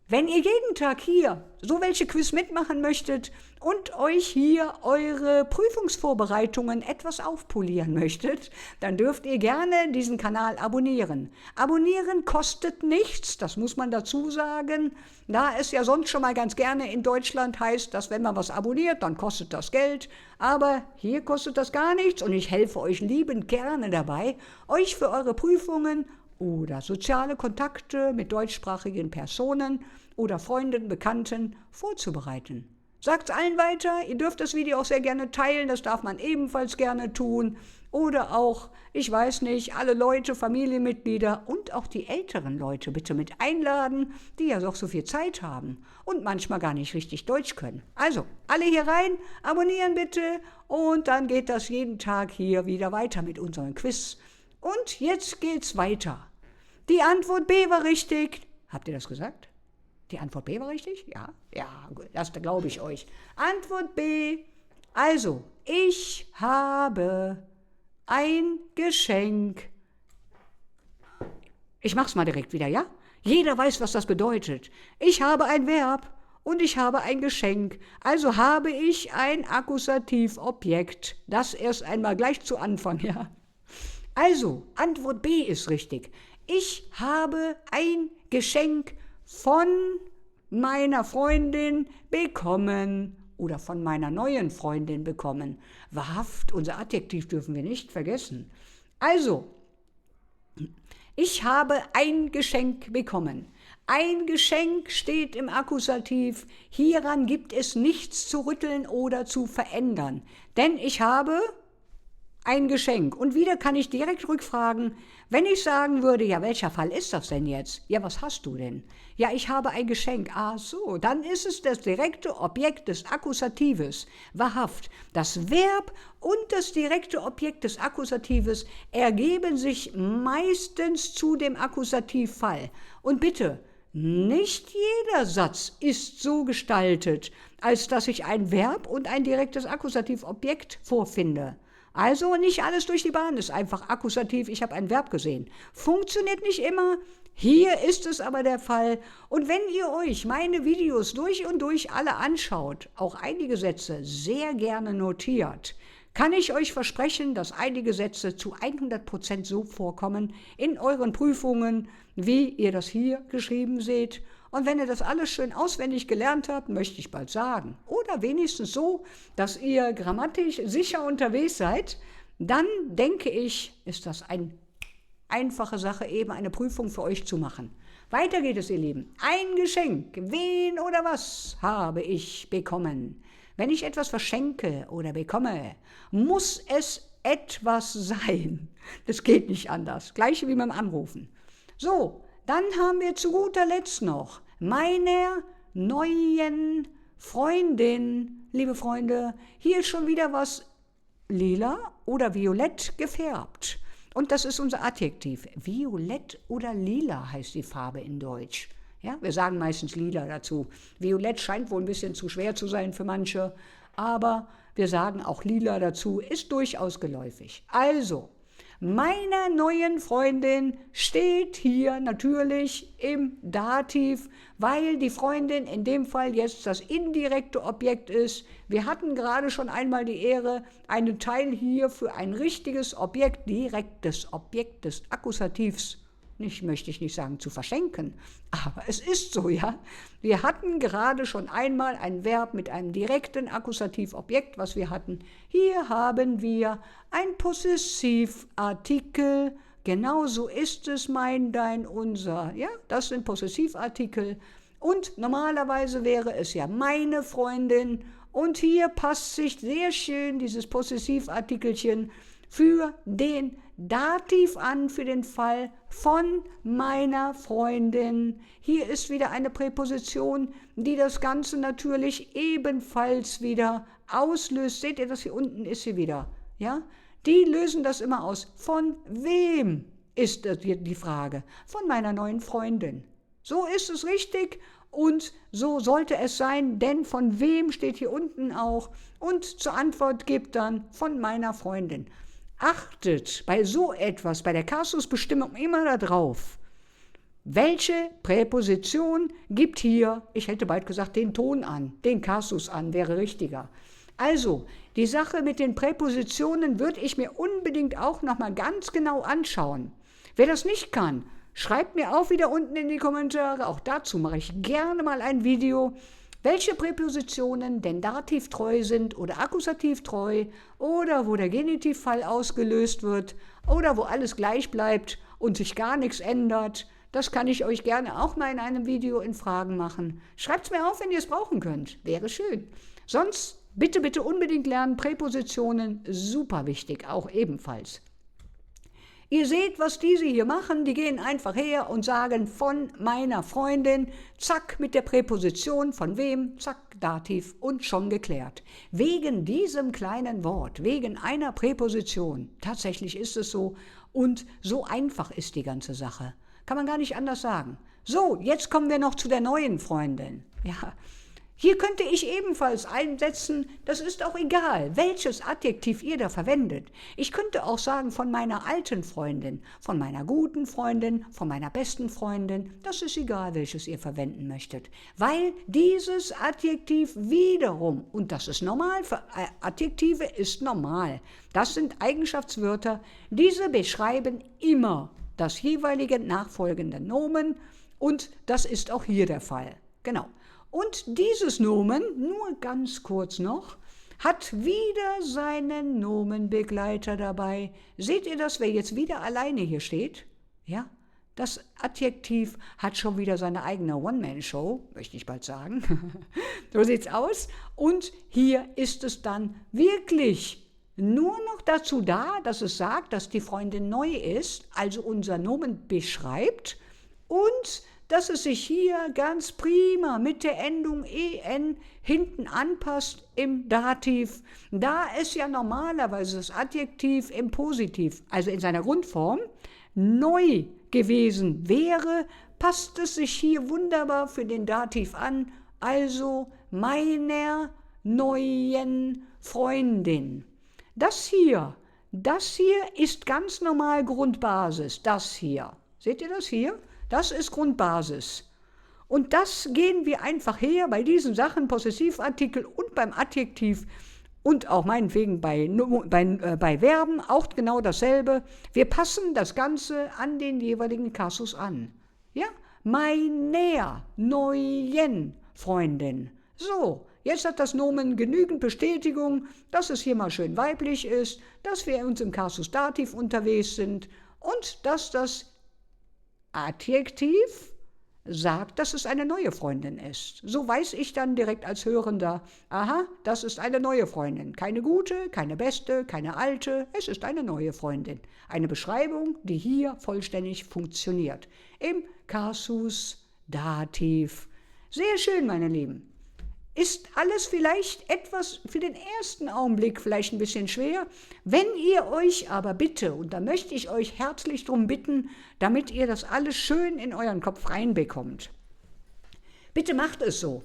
A: wenn ihr jeden Tag hier so welche Quiz mitmachen möchtet und euch hier eure Prüfungsvorbereitungen etwas aufpolieren möchtet, dann dürft ihr gerne diesen Kanal abonnieren. Abonnieren kostet nichts, das muss man dazu sagen, da es ja sonst schon mal ganz gerne in Deutschland heißt, dass wenn man was abonniert, dann kostet das Geld. Aber hier kostet das gar nichts und ich helfe euch liebend gerne dabei, euch für eure Prüfungen oder soziale Kontakte mit deutschsprachigen Personen oder Freunden, Bekannten vorzubereiten. Sagt's allen weiter, ihr dürft das Video auch sehr gerne teilen, das darf man ebenfalls gerne tun. Oder auch, ich weiß nicht, alle Leute, Familienmitglieder und auch die älteren Leute bitte mit einladen, die ja doch so viel Zeit haben und manchmal gar nicht richtig Deutsch können. Also, alle hier rein, abonnieren bitte und dann geht das jeden Tag hier wieder weiter mit unserem Quiz. Und jetzt geht's weiter. Die Antwort B war richtig. Habt ihr das gesagt? Die Antwort B war richtig? Ja, gut, das glaube ich euch. Antwort B. Also, ich habe ein Geschenk. Ich mach's mal direkt wieder, ja? Jeder weiß, was das bedeutet. Ich habe ein Verb und ich habe ein Geschenk. Also habe ich ein Akkusativobjekt. Das erst einmal gleich zu Anfang, ja? Also, Antwort B ist richtig. Ich habe ein Geschenk von meiner Freundin bekommen oder von meiner neuen Freundin bekommen. Wahrhaft, unser Adjektiv dürfen wir nicht vergessen. Also, ich habe ein Geschenk bekommen. Ein Geschenk steht im Akkusativ. Hieran gibt es nichts zu rütteln oder zu verändern. Denn ich habe ein Geschenk. Und wieder kann ich direkt rückfragen, wenn ich sagen würde, ja, welcher Fall ist das denn jetzt? Ja, was hast du denn? Ja, ich habe ein Geschenk. Ah, so, dann ist es das direkte Objekt des Akkusatives. Wahrhaft, das Verb und das direkte Objekt des Akkusatives ergeben sich meistens zu dem Akkusativfall. Und bitte, nicht jeder Satz ist so gestaltet, als dass ich ein Verb und ein direktes Akkusativobjekt vorfinde. Also nicht alles durch die Bahn ist einfach Akkusativ, ich habe ein Verb gesehen. Funktioniert nicht immer, hier ist es aber der Fall. Und wenn ihr euch meine Videos durch und durch alle anschaut, auch einige Sätze sehr gerne notiert, kann ich euch versprechen, dass einige Sätze zu 100% so vorkommen in euren Prüfungen, wie ihr das hier geschrieben seht. Und wenn ihr das alles schön auswendig gelernt habt, möchte ich bald sagen, oder wenigstens so, dass ihr grammatisch sicher unterwegs seid, dann denke ich, ist das eine einfache Sache, eben eine Prüfung für euch zu machen. Weiter geht es, ihr Lieben. Ein Geschenk, wen oder was habe ich bekommen? Wenn ich etwas verschenke oder bekomme, muss es etwas sein. Das geht nicht anders. Gleiche wie beim Anrufen. So, dann haben wir zu guter Letzt noch meiner neuen Freundin. Liebe Freunde, hier ist schon wieder was lila oder violett gefärbt. Und das ist unser Adjektiv. Violett oder lila heißt die Farbe in Deutsch. Ja, wir sagen meistens lila dazu. Violett scheint wohl ein bisschen zu schwer zu sein für manche, aber wir sagen auch lila dazu, ist durchaus geläufig. Also, meiner neuen Freundin steht hier natürlich im Dativ, weil die Freundin in dem Fall jetzt das indirekte Objekt ist. Wir hatten gerade schon einmal die Ehre, einen Teil hier für ein richtiges Objekt, direktes Objekt des Akkusativs, möchte ich nicht sagen, zu verschenken, aber es ist so, ja. Wir hatten gerade schon einmal ein Verb mit einem direkten Akkusativobjekt, was wir hatten. Hier haben wir ein Possessivartikel, genauso ist es, mein, dein, unser, ja, das sind Possessivartikel. Und normalerweise wäre es ja meine Freundin und hier passt sich sehr schön dieses Possessivartikelchen für den Dativ an, für den Fall von meiner Freundin. Hier ist wieder eine Präposition, die das Ganze natürlich ebenfalls wieder auslöst. Seht ihr das? Hier unten ist sie wieder. Ja? Die lösen das immer aus. Von wem ist das die Frage? Von meiner neuen Freundin. So ist es richtig und so sollte es sein, denn von wem steht hier unten auch und zur Antwort gibt dann von meiner Freundin. Achtet bei so etwas, bei der Kasusbestimmung immer darauf, welche Präposition gibt hier, ich hätte bald gesagt, den Ton an, den Kasus an, wäre richtiger. Also, die Sache mit den Präpositionen würde ich mir unbedingt auch nochmal ganz genau anschauen. Wer das nicht kann, schreibt mir auch wieder unten in die Kommentare, auch dazu mache ich gerne mal ein Video, welche Präpositionen denn dativtreu sind oder akkusativtreu oder wo der Genitivfall ausgelöst wird oder wo alles gleich bleibt und sich gar nichts ändert. Das kann ich euch gerne auch mal in einem Video in Fragen machen. Schreibt es mir auf, wenn ihr es brauchen könnt. Wäre schön. Sonst bitte, bitte unbedingt lernen. Präpositionen, super wichtig, auch ebenfalls. Ihr seht, was diese hier machen, die gehen einfach her und sagen von meiner Freundin, zack, mit der Präposition, von wem, zack, Dativ und schon geklärt. Wegen diesem kleinen Wort, wegen einer Präposition, tatsächlich ist es so und so einfach ist die ganze Sache. Kann man gar nicht anders sagen. So, jetzt kommen wir noch zu der neuen Freundin. Ja, hier könnte ich ebenfalls einsetzen, das ist auch egal, welches Adjektiv ihr da verwendet. Ich könnte auch sagen von meiner alten Freundin, von meiner guten Freundin, von meiner besten Freundin, das ist egal, welches ihr verwenden möchtet. Weil dieses Adjektiv wiederum, und das ist normal, für Adjektive ist normal, das sind Eigenschaftswörter, diese beschreiben immer das jeweilige nachfolgende Nomen und das ist auch hier der Fall. Genau. Und dieses Nomen, nur ganz kurz noch, hat wieder seinen Nomenbegleiter dabei. Seht ihr das, wer jetzt wieder alleine hier steht? Ja, das Adjektiv hat schon wieder seine eigene One-Man-Show, möchte ich bald sagen. So sieht's aus. Und hier ist es dann wirklich nur noch dazu da, dass es sagt, dass die Freundin neu ist, also unser Nomen beschreibt und dass es sich hier ganz prima mit der Endung en hinten anpasst im Dativ, da es ja normalerweise das Adjektiv im Positiv, also in seiner Grundform, neu gewesen wäre, passt es sich hier wunderbar für den Dativ an, also meiner neuen Freundin. Das hier ist ganz normal Grundbasis, das hier. Seht ihr das hier? Das ist Grundbasis. Und das gehen wir einfach her bei diesen Sachen, Possessivartikel und beim Adjektiv und auch meinetwegen bei Verben auch genau dasselbe. Wir passen das Ganze an den jeweiligen Kasus an. Ja? Meiner neuen Freundin. So, jetzt hat das Nomen genügend Bestätigung, dass es hier mal schön weiblich ist, dass wir uns im Kasus Dativ unterwegs sind und dass das Adjektiv sagt, dass es eine neue Freundin ist. So weiß ich dann direkt als Hörender, aha, das ist eine neue Freundin. Keine gute, keine beste, keine alte, es ist eine neue Freundin. Eine Beschreibung, die hier vollständig funktioniert. Im Kasus Dativ. Sehr schön, meine Lieben. Ist alles vielleicht etwas für den ersten Augenblick vielleicht ein bisschen schwer. Wenn ihr euch aber bitte, und da möchte ich euch herzlich darum bitten, damit ihr das alles schön in euren Kopf reinbekommt, bitte macht es so.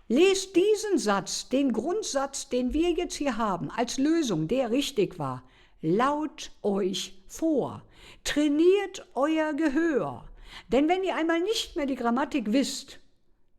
A: Lest diesen Satz, den Grundsatz, den wir jetzt hier haben, als Lösung, der richtig war, laut euch vor. Trainiert euer Gehör. Denn wenn ihr einmal nicht mehr die Grammatik wisst,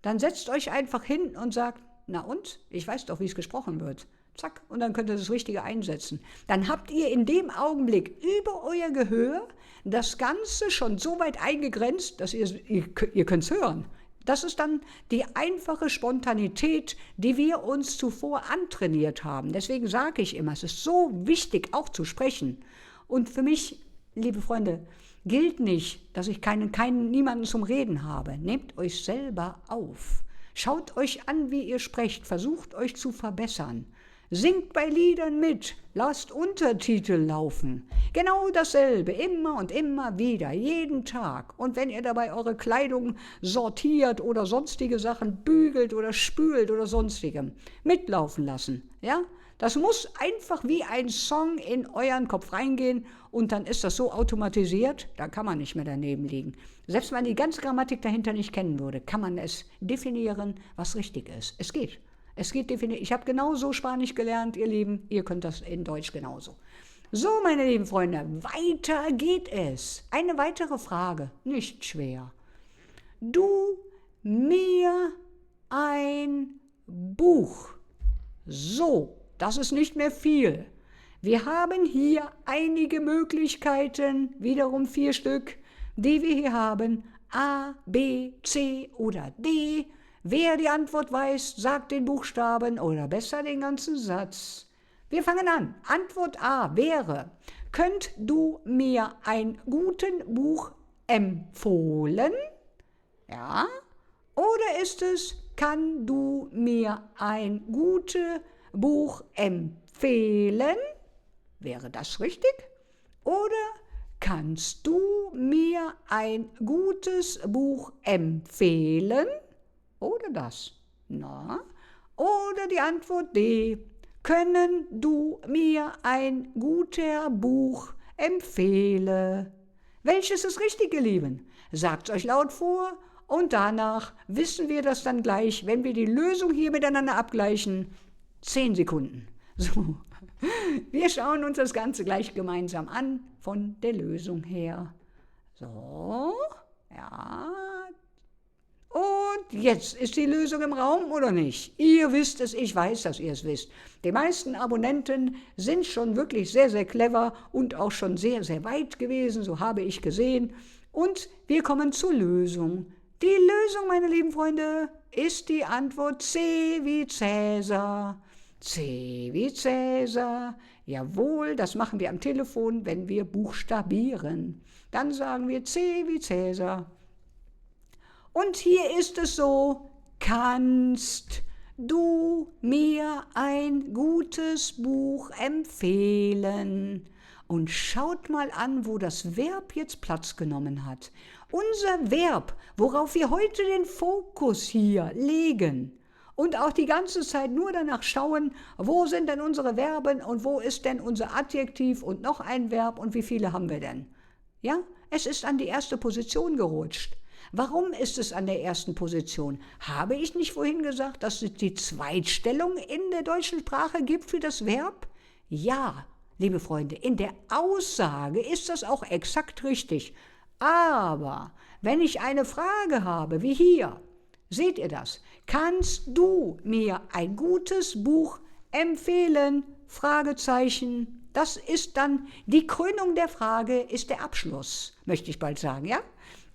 A: dann setzt euch einfach hin und sagt, na und? Ich weiß doch, wie es gesprochen wird. Zack, und dann könnt ihr das Richtige einsetzen. Dann habt ihr in dem Augenblick über euer Gehör das Ganze schon so weit eingegrenzt, dass ihr könnt es hören. Das ist dann die einfache Spontanität, die wir uns zuvor antrainiert haben. Deswegen sage ich immer, es ist so wichtig, auch zu sprechen. Und für mich, liebe Freunde, gilt nicht, dass ich niemanden zum Reden habe. Nehmt euch selber auf. Schaut euch an, wie ihr sprecht. Versucht euch zu verbessern. Singt bei Liedern mit, lasst Untertitel laufen. Genau dasselbe, immer und immer wieder, jeden Tag. Und wenn ihr dabei eure Kleidung sortiert oder sonstige Sachen bügelt oder spült oder sonstigem, mitlaufen lassen. Ja? Das muss einfach wie ein Song in euren Kopf reingehen und dann ist das so automatisiert, da kann man nicht mehr daneben liegen. Selbst wenn man die ganze Grammatik dahinter nicht kennen würde, kann man es definieren, was richtig ist. Es geht. Es geht definitiv. Ich habe genauso Spanisch gelernt, ihr Lieben. Ihr könnt das in Deutsch genauso. So, meine lieben Freunde, weiter geht es. Eine weitere Frage, nicht schwer. Du mir ein Buch. So, das ist nicht mehr viel. Wir haben hier einige Möglichkeiten, wiederum 4 Stück, die wir hier haben. A, B, C oder D. Wer die Antwort weiß, sagt den Buchstaben oder besser den ganzen Satz. Wir fangen an. Antwort A wäre, könnt du mir ein gutes Buch empfohlen? Ja. Oder ist es, kann du mir ein gutes Buch empfehlen? Wäre das richtig? Oder kannst du mir ein gutes Buch empfehlen? Oder das? Na? Oder die Antwort D. Können du mir ein gutes Buch empfehlen? Welches ist richtig, ihr Lieben? Sagt es euch laut vor und danach wissen wir das dann gleich, wenn wir die Lösung hier miteinander abgleichen. 10 Sekunden. So. Wir schauen uns das Ganze gleich gemeinsam an, von der Lösung her. So, ja. Und jetzt ist die Lösung im Raum oder nicht? Ihr wisst es, ich weiß, dass ihr es wisst. Die meisten Abonnenten sind schon wirklich sehr, sehr clever und auch schon sehr, sehr weit gewesen, so habe ich gesehen. Und wir kommen zur Lösung. Die Lösung, meine lieben Freunde, ist die Antwort C wie Cäsar. C wie Cäsar. Jawohl, das machen wir am Telefon, wenn wir buchstabieren. Dann sagen wir C wie Cäsar. Und hier ist es so, kannst du mir ein gutes Buch empfehlen? Und schaut mal an, wo das Verb jetzt Platz genommen hat. Unser Verb, worauf wir heute den Fokus hier legen und auch die ganze Zeit nur danach schauen, wo sind denn unsere Verben und wo ist denn unser Adjektiv und noch ein Verb und wie viele haben wir denn? Ja, es ist an die erste Position gerutscht. Warum ist es an der ersten Position? Habe ich nicht vorhin gesagt, dass es die Zweitstellung in der deutschen Sprache gibt für das Verb? Ja, liebe Freunde, in der Aussage ist das auch exakt richtig. Aber wenn ich eine Frage habe, wie hier, seht ihr das? Kannst du mir ein gutes Buch empfehlen? Fragezeichen. Das ist dann die Krönung der Frage, ist der Abschluss, möchte ich bald sagen, ja?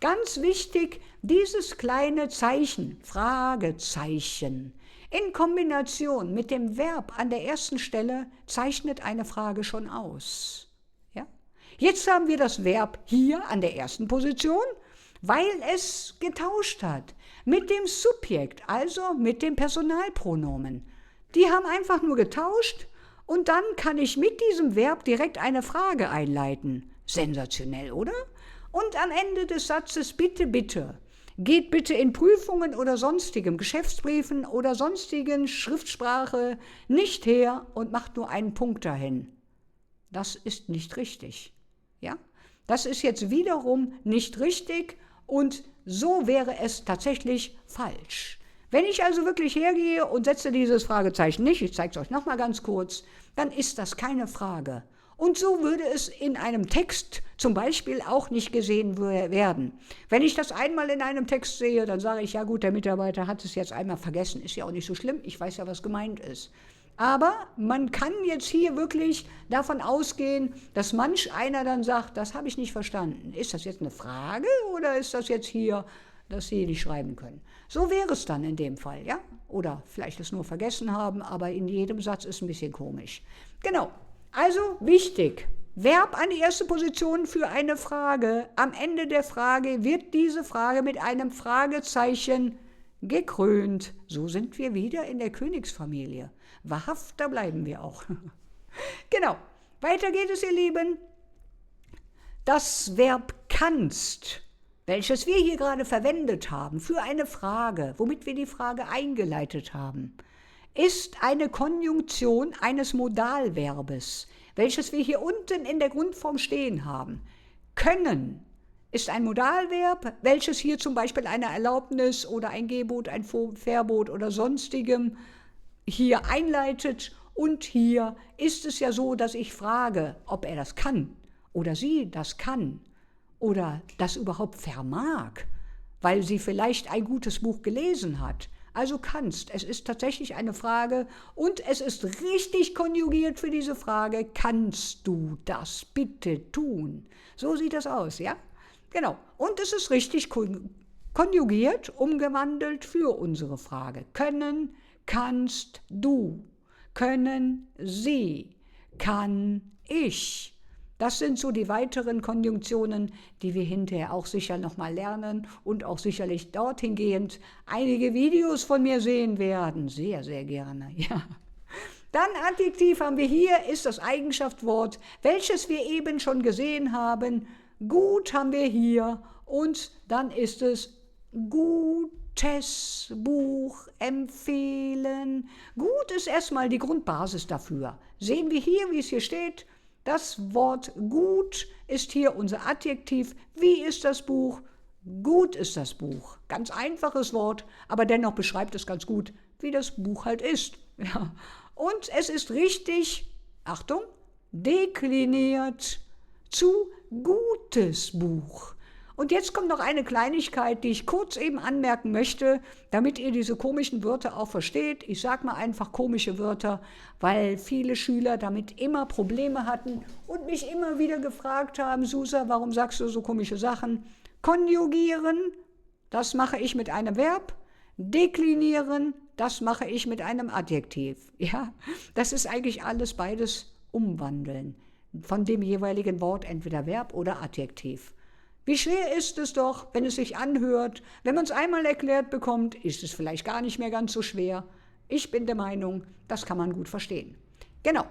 A: Ganz wichtig, dieses kleine Zeichen, Fragezeichen, in Kombination mit dem Verb an der ersten Stelle zeichnet eine Frage schon aus. Ja? Jetzt haben wir das Verb hier an der ersten Position, weil es getauscht hat mit dem Subjekt, also mit dem Personalpronomen. Die haben einfach nur getauscht und dann kann ich mit diesem Verb direkt eine Frage einleiten. Sensationell, oder? Und am Ende des Satzes bitte, bitte. Geht bitte in Prüfungen oder sonstigem, Geschäftsbriefen oder sonstigen Schriftsprache nicht her und macht nur einen Punkt dahin. Das ist nicht richtig. Ja? Das ist jetzt wiederum nicht richtig und so wäre es tatsächlich falsch. Wenn ich also wirklich hergehe und setze dieses Fragezeichen nicht, ich zeige es euch nochmal ganz kurz, dann ist das keine Frage. Und so würde es in einem Text zum Beispiel auch nicht gesehen werden. Wenn ich das einmal in einem Text sehe, dann sage ich, ja gut, der Mitarbeiter hat es jetzt einmal vergessen. Ist ja auch nicht so schlimm, ich weiß ja, was gemeint ist. Aber man kann jetzt hier wirklich davon ausgehen, dass manch einer dann sagt, das habe ich nicht verstanden. Ist das jetzt eine Frage oder ist das jetzt hier, dass Sie nicht schreiben können? So wäre es dann in dem Fall, ja? Oder vielleicht es nur vergessen haben, aber in jedem Satz ist ein bisschen komisch. Genau. Also wichtig, Verb an die erste Position für eine Frage. Am Ende der Frage wird diese Frage mit einem Fragezeichen gekrönt. So sind wir wieder in der Königsfamilie. Wahrhaft, da bleiben wir auch. Genau, weiter geht es, ihr Lieben. Das Verb kannst, welches wir hier gerade verwendet haben für eine Frage, womit wir die Frage eingeleitet haben, ist eine Konjunktion eines Modalverbes, welches wir hier unten in der Grundform stehen haben. Können ist ein Modalverb, welches hier zum Beispiel eine Erlaubnis oder ein Gebot, ein Verbot oder sonstigem hier einleitet. Und hier ist es ja so, dass ich frage, ob er das kann oder sie das kann oder das überhaupt vermag, weil sie vielleicht ein gutes Buch gelesen hat. Also kannst. Es ist tatsächlich eine Frage und es ist richtig konjugiert für diese Frage. Kannst du das bitte tun? So sieht das aus, ja? Genau. Und es ist richtig konjugiert, umgewandelt für unsere Frage. Können, kannst du, können sie, kann ich. Das sind so die weiteren Konjunktionen, die wir hinterher auch sicher nochmal lernen und auch sicherlich dorthin gehend einige Videos von mir sehen werden. Sehr, sehr gerne, ja. Dann Adjektiv haben wir hier, ist das Eigenschaftswort, welches wir eben schon gesehen haben. Gut haben wir hier und dann ist es gutes Buch empfehlen. Gut ist erstmal die Grundbasis dafür. Sehen wir hier, wie es hier steht. Das Wort gut ist hier unser Adjektiv. Wie ist das Buch? Gut ist das Buch. Ganz einfaches Wort, aber dennoch beschreibt es ganz gut, wie das Buch halt ist. Ja. Und es ist richtig, Achtung, dekliniert zu gutes Buch. Und jetzt kommt noch eine Kleinigkeit, die ich kurz eben anmerken möchte, damit ihr diese komischen Wörter auch versteht. Ich sage mal einfach komische Wörter, weil viele Schüler damit immer Probleme hatten und mich immer wieder gefragt haben, Susa, warum sagst du so komische Sachen? Konjugieren, das mache ich mit einem Verb. Deklinieren, das mache ich mit einem Adjektiv. Ja, das ist eigentlich alles beides umwandeln von dem jeweiligen Wort, entweder Verb oder Adjektiv. Wie schwer ist es doch, wenn es sich anhört, wenn man es einmal erklärt bekommt, ist es vielleicht gar nicht mehr ganz so schwer. Ich bin der Meinung, das kann man gut verstehen. Genau.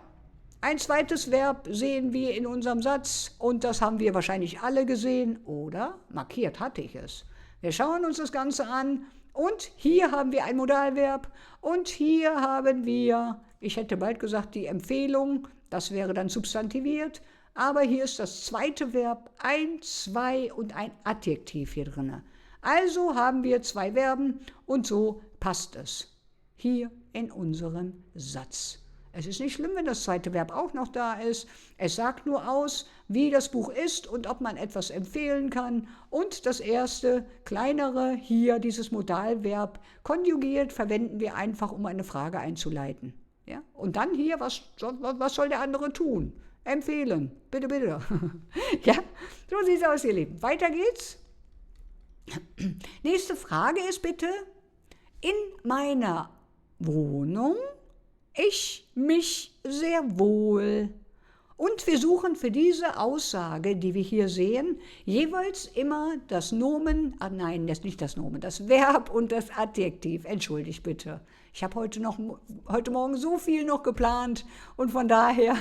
A: Ein zweites Verb sehen wir in unserem Satz und das haben wir wahrscheinlich alle gesehen, oder? Markiert hatte ich es. Wir schauen uns das Ganze an und hier haben wir ein Modalverb und hier haben wir, ich hätte bald gesagt, die Empfehlung, das wäre dann substantiviert, aber hier ist das zweite Verb, ein, zwei und ein Adjektiv hier drin. Also haben wir zwei Verben und so passt es hier in unserem Satz. Es ist nicht schlimm, wenn das zweite Verb auch noch da ist. Es sagt nur aus, wie das Buch ist und ob man etwas empfehlen kann. Und das erste, kleinere, hier dieses Modalverb, konjugiert, verwenden wir einfach, um eine Frage einzuleiten. Ja? Und dann hier, was soll der andere tun? Empfehlen. Bitte, bitte. Ja, so sieht es aus, ihr Lieben. Weiter geht's. Nächste Frage ist bitte, in meiner Wohnung ich mich sehr wohl. Und wir suchen für diese Aussage, die wir hier sehen, jeweils immer das Nomen, nein, das ist nicht das Nomen, das Verb und das Adjektiv. Entschuldigt bitte. Ich habe heute Morgen so viel noch geplant und von daher,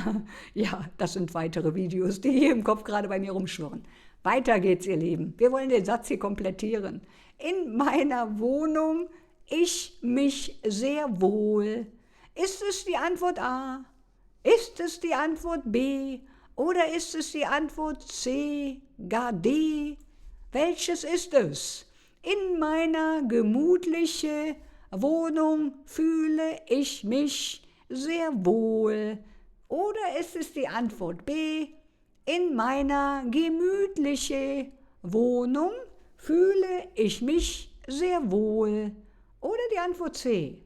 A: ja, das sind weitere Videos, die hier im Kopf gerade bei mir rumschwirren. Weiter geht's, ihr Lieben. Wir wollen den Satz hier komplettieren. In meiner Wohnung ich mich sehr wohl. Ist es die Antwort A? Ist es die Antwort B? Oder ist es die Antwort C, gar D? Welches ist es? In meiner gemütlichen Wohnung fühle ich mich sehr wohl. Oder ist es die Antwort B? In meiner gemütlichen Wohnung fühle ich mich sehr wohl. Oder die Antwort C?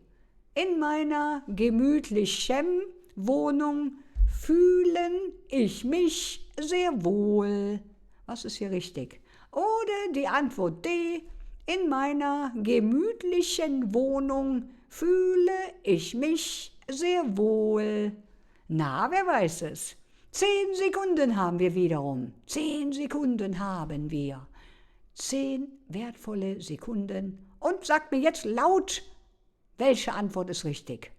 A: In meiner gemütlichen Wohnung fühlen ich mich sehr wohl. Was ist hier richtig? Oder die Antwort D. In meiner gemütlichen Wohnung fühle ich mich sehr wohl. Na, wer weiß es? 10 Sekunden haben wir wiederum. 10 Sekunden haben wir. 10 wertvolle Sekunden, und sagt mir jetzt laut, welche Antwort ist richtig.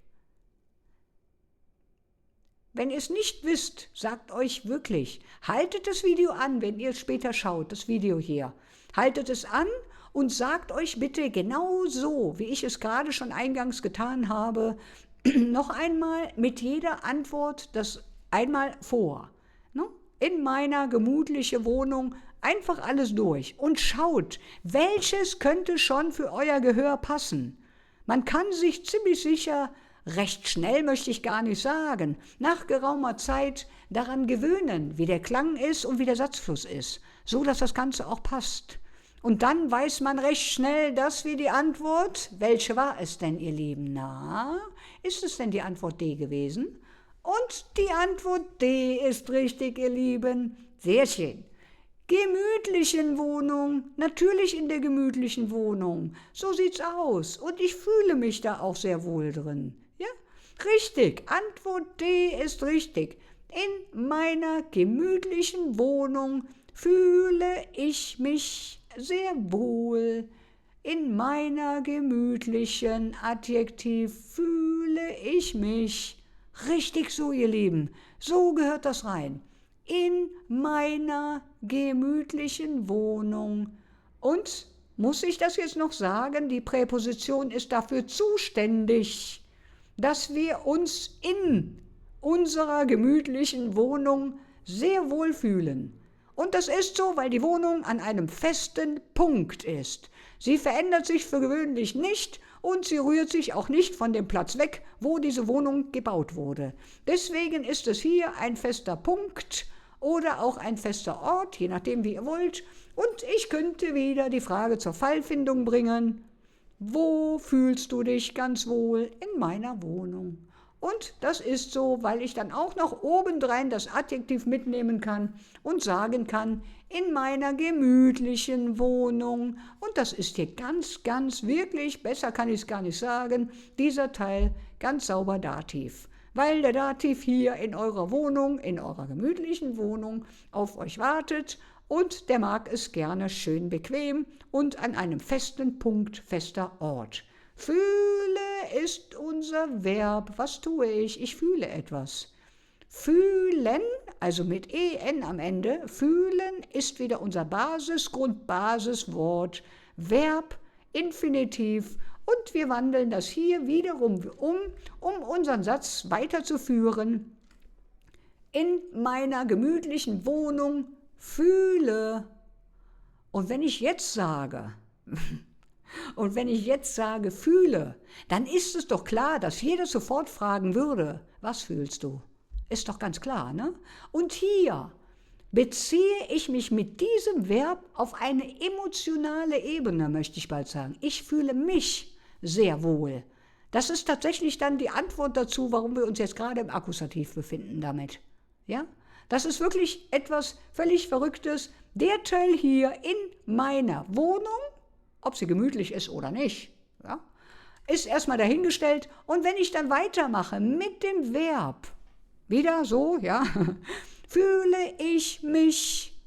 A: Wenn ihr es nicht wisst, sagt euch wirklich, haltet das Video an, wenn ihr es später schaut, das Video hier. Haltet es an und sagt euch bitte genau so, wie ich es gerade schon eingangs getan habe, noch einmal mit jeder Antwort das einmal vor. Ne? In meiner gemütlichen Wohnung einfach alles durch und schaut, welches könnte schon für euer Gehör passen. Man kann sich ziemlich sicher, recht schnell möchte ich gar nicht sagen, nach geraumer Zeit daran gewöhnen, wie der Klang ist und wie der Satzfluss ist, so dass das Ganze auch passt. Und dann weiß man recht schnell, dass wir die Antwort, welche war es denn, ihr Lieben? Na, ist es denn die Antwort D gewesen? Und die Antwort D ist richtig, ihr Lieben. Sehr schön. Gemütlichen Wohnung, natürlich in der gemütlichen Wohnung. So sieht's aus. Und ich fühle mich da auch sehr wohl drin. Ja, richtig. Antwort D ist richtig. In meiner gemütlichen Wohnung fühle ich mich sehr wohl. In meiner gemütlichen Adjektiv fühle ich mich. Richtig so, ihr Lieben. So gehört das rein. In meiner gemütlichen Wohnung. Und, muss ich das jetzt noch sagen, die Präposition ist dafür zuständig, dass wir uns in unserer gemütlichen Wohnung sehr wohl fühlen. Und das ist so, weil die Wohnung an einem festen Punkt ist. Sie verändert sich für gewöhnlich nicht und sie rührt sich auch nicht von dem Platz weg, wo diese Wohnung gebaut wurde. Deswegen ist es hier ein fester Punkt oder auch ein fester Ort, je nachdem wie ihr wollt. Und ich könnte wieder die Frage zur Fallfindung bringen. Wo fühlst du dich ganz wohl? In meiner Wohnung. Und das ist so, weil ich dann auch noch obendrein das Adjektiv mitnehmen kann und sagen kann, in meiner gemütlichen Wohnung. Und das ist hier ganz, ganz wirklich, besser kann ich es gar nicht sagen, dieser Teil ganz sauber Dativ. Weil der Dativ hier in eurer Wohnung, in eurer gemütlichen Wohnung auf euch wartet und der mag es gerne schön bequem und an einem festen Punkt, fester Ort. Fühle ist unser Verb. Was tue ich? Ich fühle etwas. Fühlen, also mit en am Ende, fühlen ist wieder unser Grundbasiswort, Verb, Infinitiv und wir wandeln das hier wiederum um unseren Satz weiterzuführen. In meiner gemütlichen Wohnung fühle. Und wenn ich jetzt sage, fühle, dann ist es doch klar, dass jeder sofort fragen würde, was fühlst du? Ist doch ganz klar, ne? Und hier beziehe ich mich mit diesem Verb auf eine emotionale Ebene, möchte ich bald sagen. Ich fühle mich sehr wohl. Das ist tatsächlich dann die Antwort dazu, warum wir uns jetzt gerade im Akkusativ befinden damit. Ja? Das ist wirklich etwas völlig Verrücktes. Der Teil hier in meiner Wohnung, ob sie gemütlich ist oder nicht, ja, ist erstmal dahingestellt. Und wenn ich dann weitermache mit dem Verb, wieder so, ja, fühle ich mich,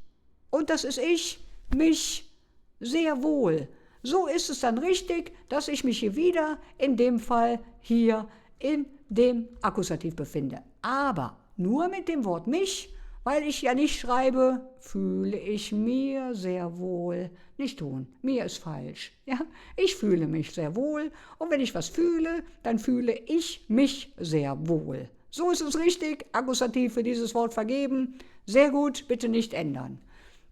A: und das ist ich, mich sehr wohl. So ist es dann richtig, dass ich mich hier wieder, in dem Fall hier in dem Akkusativ befinde. Aber nur mit dem Wort mich, weil ich ja nicht schreibe, fühle ich mir sehr wohl. Nicht tun, mir ist falsch. Ja? Ich fühle mich sehr wohl und wenn ich was fühle, dann fühle ich mich sehr wohl. So ist es richtig, Akkusativ für dieses Wort vergeben. Sehr gut, bitte nicht ändern.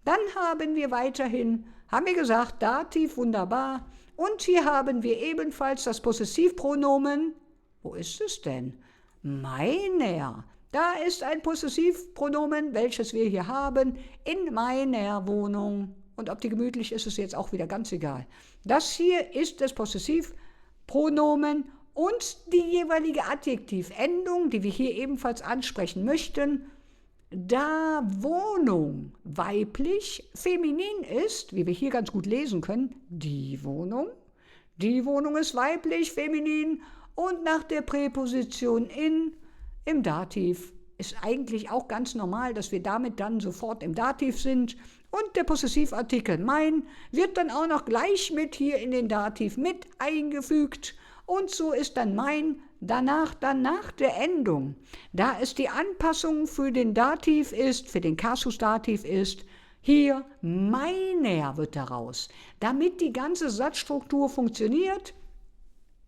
A: Dann haben wir weiterhin, haben wir gesagt, Dativ, wunderbar. Und hier haben wir ebenfalls das Possessivpronomen. Wo ist es denn? Meiner. Da ist ein Possessivpronomen, welches wir hier haben, in meiner Wohnung. Und ob die gemütlich ist, ist jetzt auch wieder ganz egal. Das hier ist das Possessivpronomen und die jeweilige Adjektivendung, die wir hier ebenfalls ansprechen möchten. Da Wohnung weiblich, feminin ist, wie wir hier ganz gut lesen können, die Wohnung. Die Wohnung ist weiblich, feminin und nach der Präposition in im Dativ ist eigentlich auch ganz normal, dass wir damit dann sofort im Dativ sind. Und der Possessivartikel mein wird dann auch noch gleich mit hier in den Dativ mit eingefügt. Und so ist dann mein danach dann nach der Endung, da es die Anpassung für den Dativ ist, für den Kasus-Dativ ist, hier meiner wird daraus. Damit die ganze Satzstruktur funktioniert,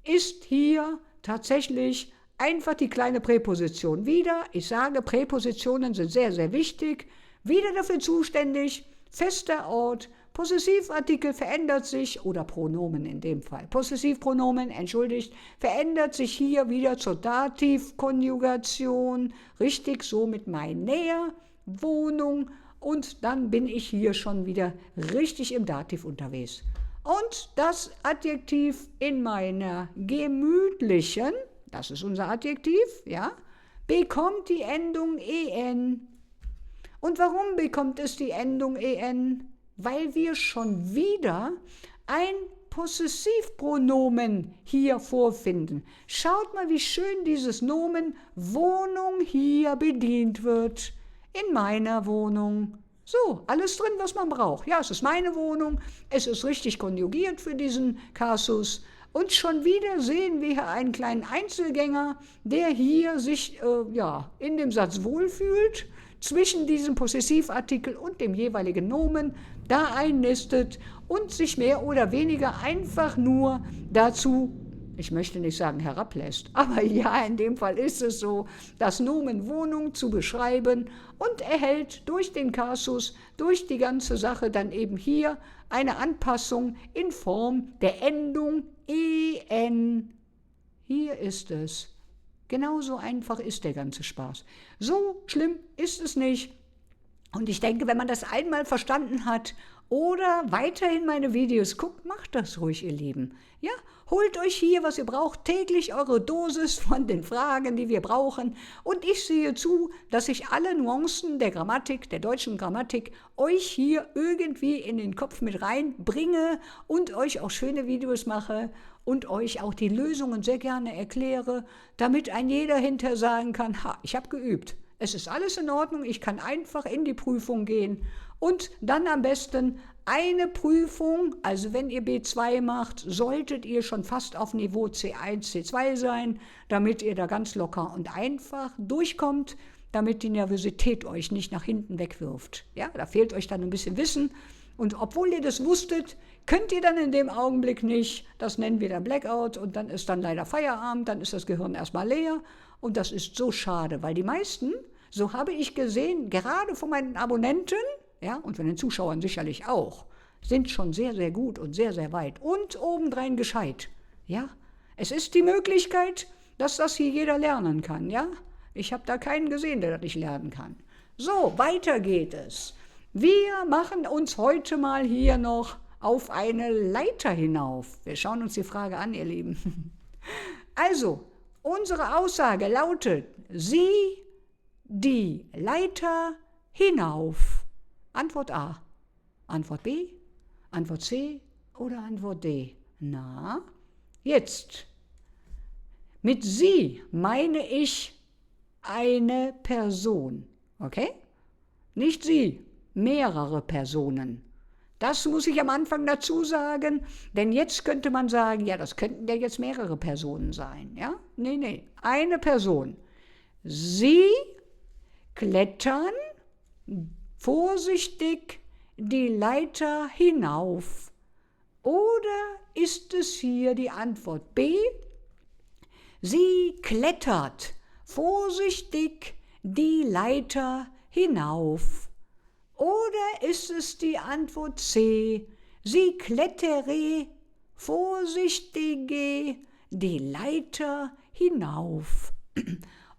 A: ist hier tatsächlich einfach die kleine Präposition wieder. Ich sage, Präpositionen sind sehr, sehr wichtig. Wieder dafür zuständig, fester Ort, Possessivartikel verändert sich, oder Pronomen in dem Fall, Possessivpronomen, entschuldigt, verändert sich hier wieder zur Dativkonjugation, richtig so mit meiner Wohnung, und dann bin ich hier schon wieder richtig im Dativ unterwegs. Und das Adjektiv in meiner gemütlichen, das ist unser Adjektiv, ja, bekommt die Endung en. Und warum bekommt es die Endung en? Weil wir schon wieder ein Possessivpronomen hier vorfinden. Schaut mal, wie schön dieses Nomen Wohnung hier bedient wird. In meiner Wohnung. So, alles drin, was man braucht. Ja, es ist meine Wohnung, es ist richtig konjugiert für diesen Kasus. Und schon wieder sehen wir hier einen kleinen Einzelgänger, der hier sich in dem Satz wohlfühlt, zwischen diesem Possessivartikel und dem jeweiligen Nomen da einnistet und sich mehr oder weniger einfach nur dazu, ich möchte nicht sagen herablässt, aber ja, in dem Fall ist es so, das Nomen Wohnung zu beschreiben und erhält durch den Kasus, durch die ganze Sache dann eben hier eine Anpassung in Form der Endung en. Hier ist es. Genauso einfach ist der ganze Spaß. So schlimm ist es nicht. Und ich denke, wenn man das einmal verstanden hat oder weiterhin meine Videos guckt, macht das ruhig, ihr Lieben. Ja, holt euch hier, was ihr braucht, täglich eure Dosis von den Fragen, die wir brauchen. Und ich sehe zu, dass ich alle Nuancen der Grammatik, der deutschen Grammatik, euch hier irgendwie in den Kopf mit reinbringe und euch auch schöne Videos mache und euch auch die Lösungen sehr gerne erkläre, damit ein jeder hinterher sagen kann, ich habe geübt. Es ist alles in Ordnung, ich kann einfach in die Prüfung gehen und dann am besten eine Prüfung, also wenn ihr B2 macht, solltet ihr schon fast auf Niveau C1, C2 sein, damit ihr da ganz locker und einfach durchkommt, damit die Nervosität euch nicht nach hinten wegwirft. Ja, da fehlt euch dann ein bisschen Wissen. Und obwohl ihr das wusstet, könnt ihr dann in dem Augenblick nicht, das nennen wir dann Blackout, und dann ist dann leider Feierabend, dann ist das Gehirn erstmal leer und das ist so schade, weil die meisten, so habe ich gesehen, gerade von meinen Abonnenten, ja, und von den Zuschauern sicherlich auch, sind schon sehr, sehr gut und sehr, sehr weit und obendrein gescheit. Ja, es ist die Möglichkeit, dass das hier jeder lernen kann, ja. Ich habe da keinen gesehen, der das nicht lernen kann. So, weiter geht es. Wir machen uns heute mal hier noch auf eine Leiter hinauf. Wir schauen uns die Frage an, ihr Lieben. Also, unsere Aussage lautet, sieh die Leiter hinauf. Antwort A, Antwort B, Antwort C oder Antwort D? Na, jetzt. Mit sie meine ich eine Person, okay? Nicht sie, mehrere Personen. Das muss ich am Anfang dazu sagen, denn jetzt könnte man sagen, ja, das könnten ja jetzt mehrere Personen sein, ja? Nee, eine Person. Sie klettern vorsichtig die Leiter hinauf. Oder ist es hier die Antwort B? Sie klettert vorsichtig die Leiter hinauf. Oder ist es die Antwort C? Sie klettere vorsichtige die Leiter hinauf.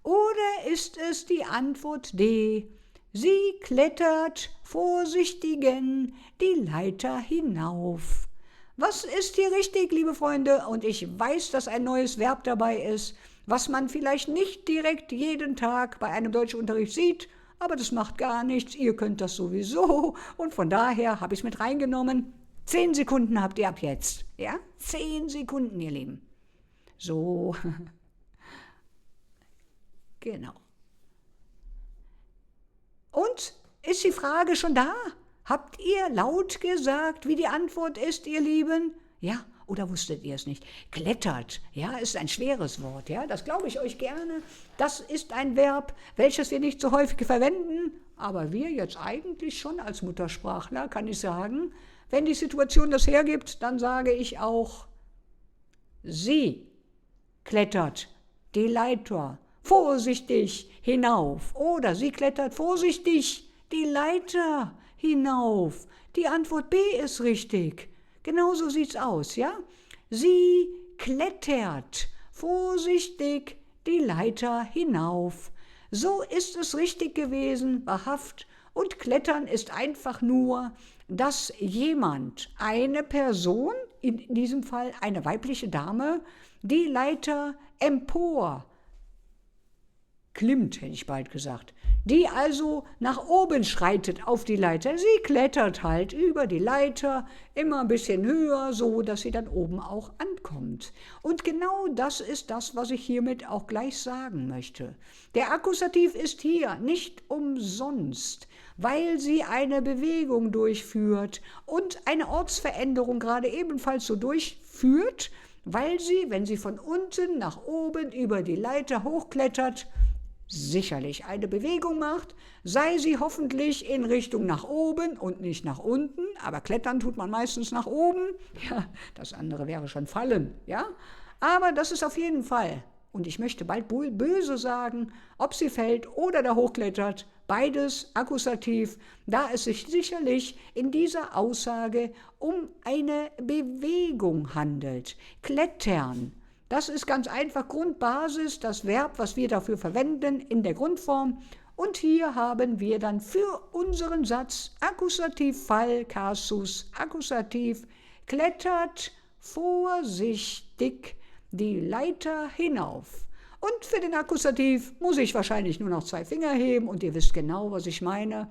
A: Oder ist es die Antwort D? Sie klettert vorsichtigen die Leiter hinauf. Was ist hier richtig, liebe Freunde? Und ich weiß, dass ein neues Verb dabei ist, was man vielleicht nicht direkt jeden Tag bei einem Deutschunterricht sieht, aber das macht gar nichts, ihr könnt das sowieso und von daher habe ich es mit reingenommen. 10 Sekunden habt ihr ab jetzt, ja? 10 Sekunden, ihr Lieben. So, genau. Ist die Frage schon da? Habt ihr laut gesagt, wie die Antwort ist, ihr Lieben? Ja, oder wusstet ihr es nicht? Klettert, ja, ist ein schweres Wort, ja, das glaube ich euch gerne. Das ist ein Verb, welches wir nicht so häufig verwenden, aber wir jetzt eigentlich schon als Muttersprachler, kann ich sagen. Wenn die Situation das hergibt, dann sage ich auch, sie klettert die Leiter vorsichtig hinauf. Oder sie klettert vorsichtig die Leiter hinauf. Die Antwort B ist richtig. Genau so sieht's aus, ja? Sie klettert vorsichtig die Leiter hinauf. So ist es richtig gewesen, wahrhaft. Und klettern ist einfach nur, dass jemand, eine Person, in diesem Fall eine weibliche Dame, die Leiter empor klimmt, hätte ich bald gesagt, die also nach oben schreitet auf die Leiter. Sie klettert halt über die Leiter immer ein bisschen höher, so dass sie dann oben auch ankommt. Und genau das ist das, was ich hiermit auch gleich sagen möchte. Der Akkusativ ist hier nicht umsonst, weil sie eine Bewegung durchführt und eine Ortsveränderung gerade ebenfalls so durchführt, weil sie, wenn sie von unten nach oben über die Leiter hochklettert, sicherlich eine Bewegung macht, sei sie hoffentlich in Richtung nach oben und nicht nach unten, aber klettern tut man meistens nach oben, ja, das andere wäre schon fallen, ja, aber das ist auf jeden Fall, und ich möchte bald böse sagen, ob sie fällt oder da hochklettert, beides Akkusativ, da es sich sicherlich in dieser Aussage um eine Bewegung handelt. Klettern, das ist ganz einfach Grundbasis, das Verb, was wir dafür verwenden in der Grundform. Und hier haben wir dann für unseren Satz Akkusativ, Fall, Kasus, Akkusativ, klettert vorsichtig die Leiter hinauf. Und für den Akkusativ muss ich wahrscheinlich nur noch 2 Finger heben und ihr wisst genau, was ich meine.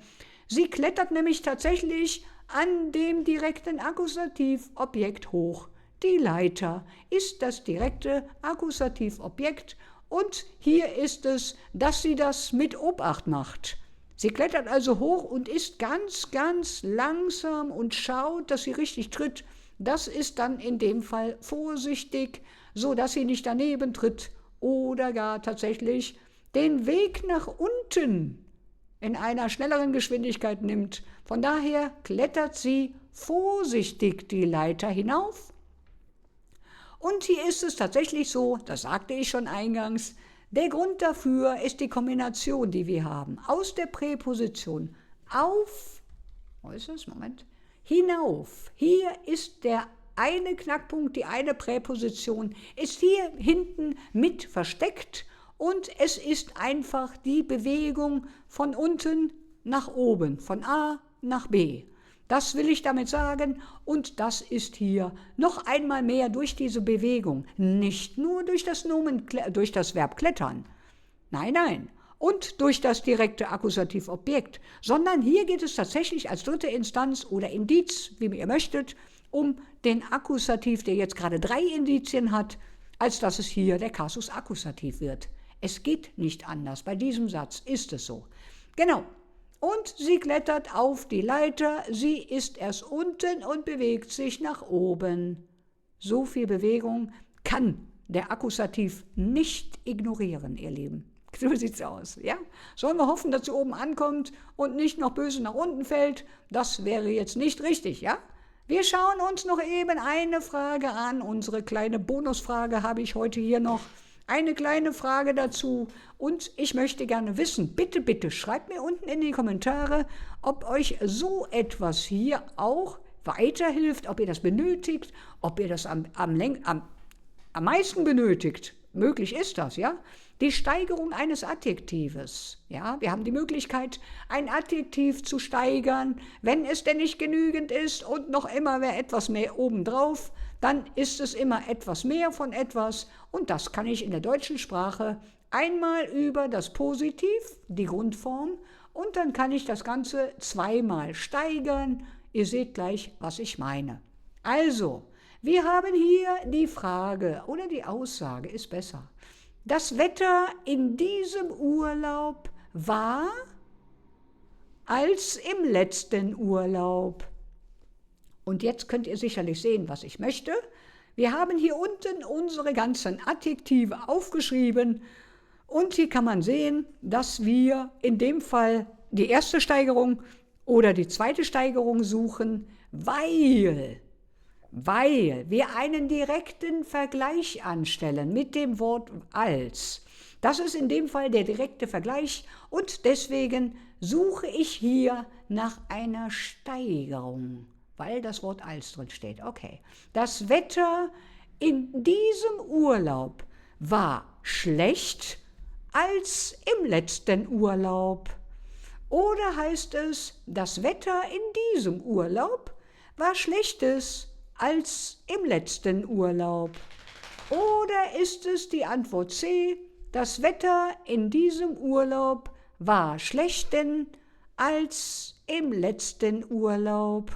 A: Sie klettert nämlich tatsächlich an dem direkten Akkusativobjekt hoch. Die Leiter ist das direkte Akkusativobjekt und hier ist es, dass sie das mit Obacht macht. Sie klettert also hoch und ist ganz, ganz langsam und schaut, dass sie richtig tritt. Das ist dann in dem Fall vorsichtig, so dass sie nicht daneben tritt oder gar tatsächlich den Weg nach unten in einer schnelleren Geschwindigkeit nimmt. Von daher klettert sie vorsichtig die Leiter hinauf. Und hier ist es tatsächlich so, das sagte ich schon eingangs, der Grund dafür ist die Kombination, die wir haben, aus der Präposition auf, wo ist es? Moment, hinauf. Hier ist der eine Knackpunkt, die eine Präposition, ist hier hinten mit versteckt und es ist einfach die Bewegung von unten nach oben, von A nach B. Das will ich damit sagen und das ist hier noch einmal mehr durch diese Bewegung, nicht nur durch das Verb klettern, nein, und durch das direkte Akkusativobjekt, sondern hier geht es tatsächlich als dritte Instanz oder Indiz, wie ihr möchtet, um den Akkusativ, der jetzt gerade 3 Indizien hat, als dass es hier der Kasus Akkusativ wird. Es geht nicht anders, bei diesem Satz ist es so. Genau. Und sie klettert auf die Leiter, sie ist erst unten und bewegt sich nach oben. So viel Bewegung kann der Akkusativ nicht ignorieren, ihr Lieben. So sieht's aus, ja? Sollen wir hoffen, dass sie oben ankommt und nicht noch böse nach unten fällt? Das wäre jetzt nicht richtig, ja? Wir schauen uns noch eben eine Frage an. Unsere kleine Bonusfrage habe ich heute hier noch. Eine kleine Frage dazu und ich möchte gerne wissen, bitte, schreibt mir unten in die Kommentare, ob euch so etwas hier auch weiterhilft, ob ihr das benötigt, ob ihr das am meisten benötigt. Möglich ist das, ja? Die Steigerung eines Adjektives. Ja, wir haben die Möglichkeit, ein Adjektiv zu steigern. Wenn es denn nicht genügend ist und noch immer wäre etwas mehr obendrauf, dann ist es immer etwas mehr von etwas. Und das kann ich in der deutschen Sprache einmal über das Positiv, die Grundform, und dann kann ich das Ganze 2-mal steigern. Ihr seht gleich, was ich meine. Also, wir haben hier die Frage oder die Aussage, ist besser. Das Wetter in diesem Urlaub war als im letzten Urlaub. Und jetzt könnt ihr sicherlich sehen, was ich möchte. Wir haben hier unten unsere ganzen Adjektive aufgeschrieben und hier kann man sehen, dass wir in dem Fall die erste Steigerung oder die zweite Steigerung suchen, weil wir einen direkten Vergleich anstellen mit dem Wort als. Das ist in dem Fall der direkte Vergleich und deswegen suche ich hier nach einer Steigerung, weil das Wort als drin steht. Okay. Das Wetter in diesem Urlaub war schlecht als im letzten Urlaub. Oder heißt es, das Wetter in diesem Urlaub war schlechtes als im letzten Urlaub? Oder ist es die Antwort C, das Wetter in diesem Urlaub war schlechten als im letzten Urlaub?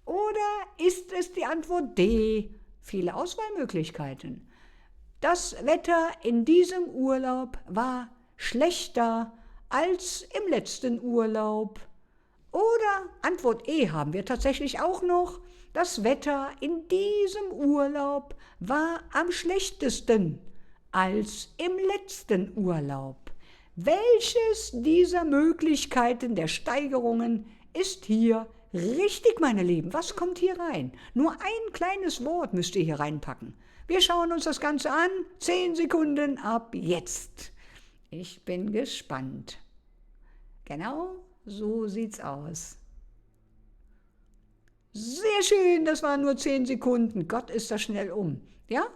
A: Oder ist es die Antwort D, viele Auswahlmöglichkeiten? Das Wetter in diesem Urlaub war schlechter als im letzten Urlaub. Oder Antwort E haben wir tatsächlich auch noch. Das Wetter in diesem Urlaub war am schlechtesten als im letzten Urlaub. Welches dieser Möglichkeiten der Steigerungen ist hier richtig, meine Lieben? Was kommt hier rein? Nur ein kleines Wort müsst ihr hier reinpacken. Wir schauen uns das Ganze an. 10 Sekunden ab jetzt. Ich bin gespannt. Genau so sieht's aus. Sehr schön, das waren nur 10 Sekunden. Gott, ist das schnell um. Ja?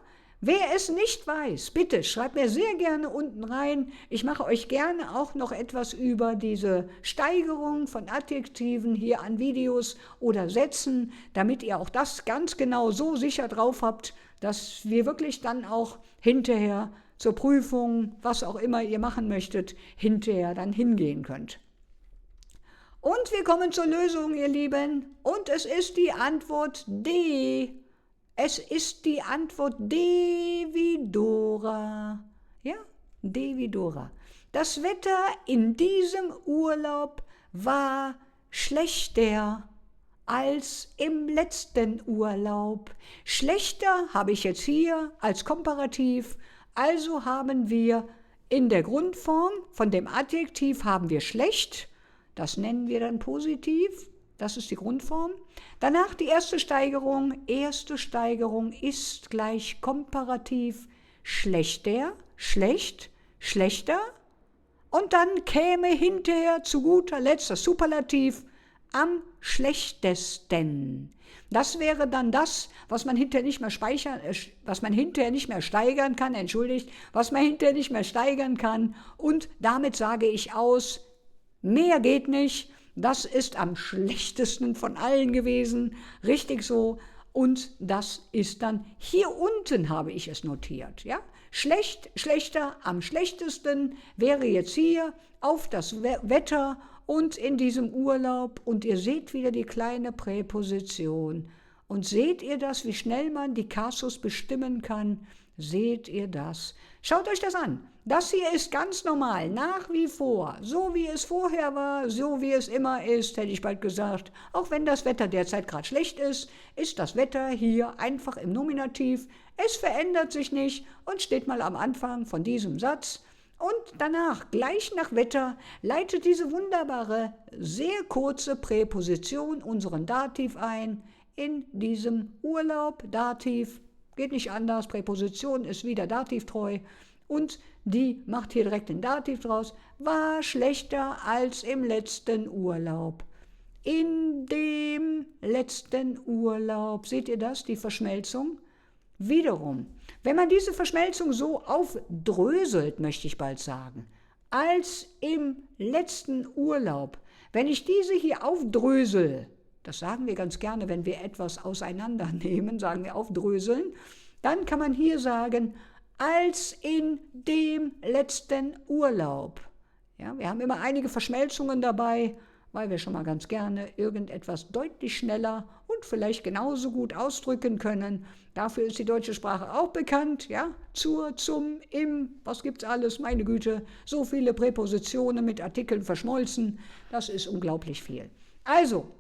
A: Wer es nicht weiß, bitte schreibt mir sehr gerne unten rein. Ich mache euch gerne auch noch etwas über diese Steigerung von Adjektiven hier an Videos oder Sätzen, damit ihr auch das ganz genau so sicher drauf habt, dass wir wirklich dann auch hinterher zur Prüfung, was auch immer ihr machen möchtet, hinterher dann hingehen könnt. Und wir kommen zur Lösung, ihr Lieben. Und es ist die Antwort D. Es ist die Antwort D wie Dora. Ja, D wie Dora. Das Wetter in diesem Urlaub war schlechter als im letzten Urlaub. Schlechter habe ich jetzt hier als Komparativ. Also haben wir in der Grundform von dem Adjektiv haben wir schlecht. Das nennen wir dann positiv. Das ist die Grundform. Danach die erste Steigerung. Erste Steigerung ist gleich Komparativ schlechter, schlecht, schlechter. Und dann käme hinterher zu guter Letzt das Superlativ am schlechtesten. Das wäre dann das, was man hinterher nicht mehr was man hinterher nicht mehr steigern kann, was man hinterher nicht mehr steigern kann. Und damit sage ich aus, mehr geht nicht, das ist am schlechtesten von allen gewesen, richtig so. Und das ist dann, hier unten habe ich es notiert, ja. Schlecht, schlechter, am schlechtesten wäre jetzt hier auf das Wetter und in diesem Urlaub. Und ihr seht wieder die kleine Präposition. Und seht ihr das, wie schnell man die Kasus bestimmen kann? Seht ihr das? Schaut euch das an. Das hier ist ganz normal, nach wie vor. So wie es vorher war, so wie es immer ist, hätte ich bald gesagt. Auch wenn das Wetter derzeit gerade schlecht ist, ist das Wetter hier einfach im Nominativ. Es verändert sich nicht und steht mal am Anfang von diesem Satz. Und danach, gleich nach Wetter, leitet diese wunderbare, sehr kurze Präposition unseren Dativ ein. In diesem Urlaub, Dativ, geht nicht anders, Präposition ist wieder dativtreu und die macht hier direkt den Dativ draus, war schlechter als im letzten Urlaub. In dem letzten Urlaub, seht ihr das, die Verschmelzung? Wiederum, wenn man diese Verschmelzung so aufdröselt, möchte ich bald sagen, als im letzten Urlaub, wenn ich diese hier aufdrösel, das sagen wir ganz gerne, wenn wir etwas auseinandernehmen, sagen wir aufdröseln, dann kann man hier sagen, als in dem letzten Urlaub. Ja, wir haben immer einige Verschmelzungen dabei, weil wir schon mal ganz gerne irgendetwas deutlich schneller und und vielleicht genauso gut ausdrücken können. Dafür ist die deutsche Sprache auch bekannt, ja, zur, zum, im, was gibt's alles, meine Güte, so viele Präpositionen mit Artikeln verschmolzen, das ist unglaublich viel. Also,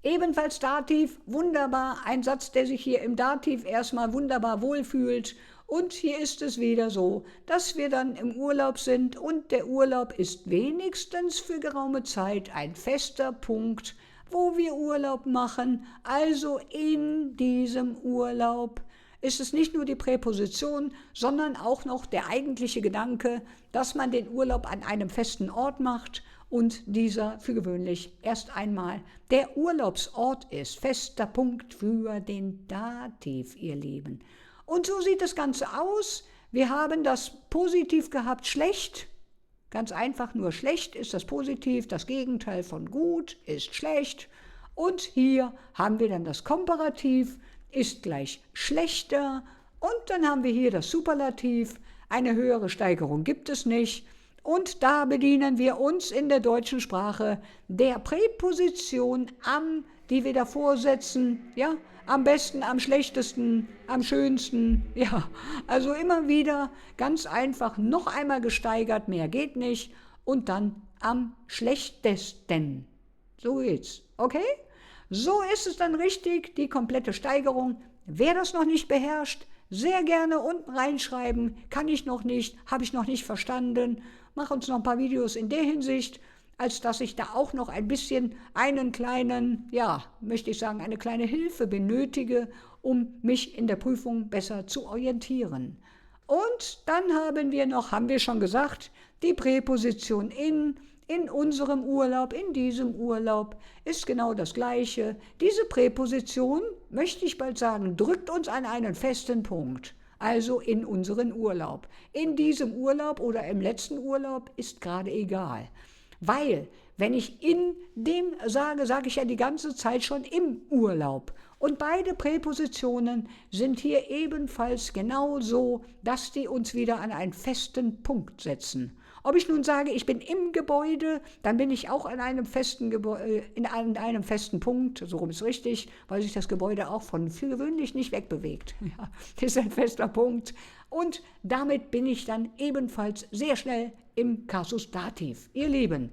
A: ebenfalls Dativ, wunderbar, ein Satz, der sich hier im Dativ erstmal wunderbar wohlfühlt. Und hier ist es wieder so, dass wir dann im Urlaub sind und der Urlaub ist wenigstens für geraume Zeit ein fester Punkt, wo wir Urlaub machen. Also in diesem Urlaub ist es nicht nur die Präposition, sondern auch noch der eigentliche Gedanke, dass man den Urlaub an einem festen Ort macht und dieser für gewöhnlich erst einmal der Urlaubsort ist. Fester Punkt für den Dativ, ihr Lieben. Und so sieht das Ganze aus. Wir haben das Positiv gehabt, schlecht. Ganz einfach, nur schlecht ist das Positiv. Das Gegenteil von gut ist schlecht. Und hier haben wir dann das Komparativ, ist gleich schlechter. Und dann haben wir hier das Superlativ. Eine höhere Steigerung gibt es nicht. Und da bedienen wir uns in der deutschen Sprache der Präposition am, die wir davor setzen, ja, am besten, am schlechtesten, am schönsten, ja, also immer wieder ganz einfach noch einmal gesteigert, mehr geht nicht, und dann am schlechtesten. So geht's, okay? So ist es dann richtig, die komplette Steigerung. Wer das noch nicht beherrscht, sehr gerne unten reinschreiben, kann ich noch nicht, habe ich noch nicht verstanden. Mach uns noch ein paar Videos in der Hinsicht, als dass ich da auch noch ein bisschen einen kleinen, ja, möchte ich sagen, eine kleine Hilfe benötige, um mich in der Prüfung besser zu orientieren. Und dann haben wir schon gesagt, die Präposition in unserem Urlaub, in diesem Urlaub, ist genau das Gleiche. Diese Präposition, möchte ich bald sagen, drückt uns an einen festen Punkt. Also in unseren Urlaub. In diesem Urlaub oder im letzten Urlaub ist gerade egal. Weil, wenn ich in dem sage, sage ich ja die ganze Zeit schon im Urlaub. Und beide Präpositionen sind hier ebenfalls genauso, dass die uns wieder an einen festen Punkt setzen. Ob ich nun sage, ich bin im Gebäude, dann bin ich auch an einem festen Punkt, so rum ist richtig, weil sich das Gebäude auch von für gewöhnlich nicht wegbewegt. Ja, das ist ein fester Punkt. Und damit bin ich dann ebenfalls sehr schnell im Kasus Dativ. Ihr Lieben,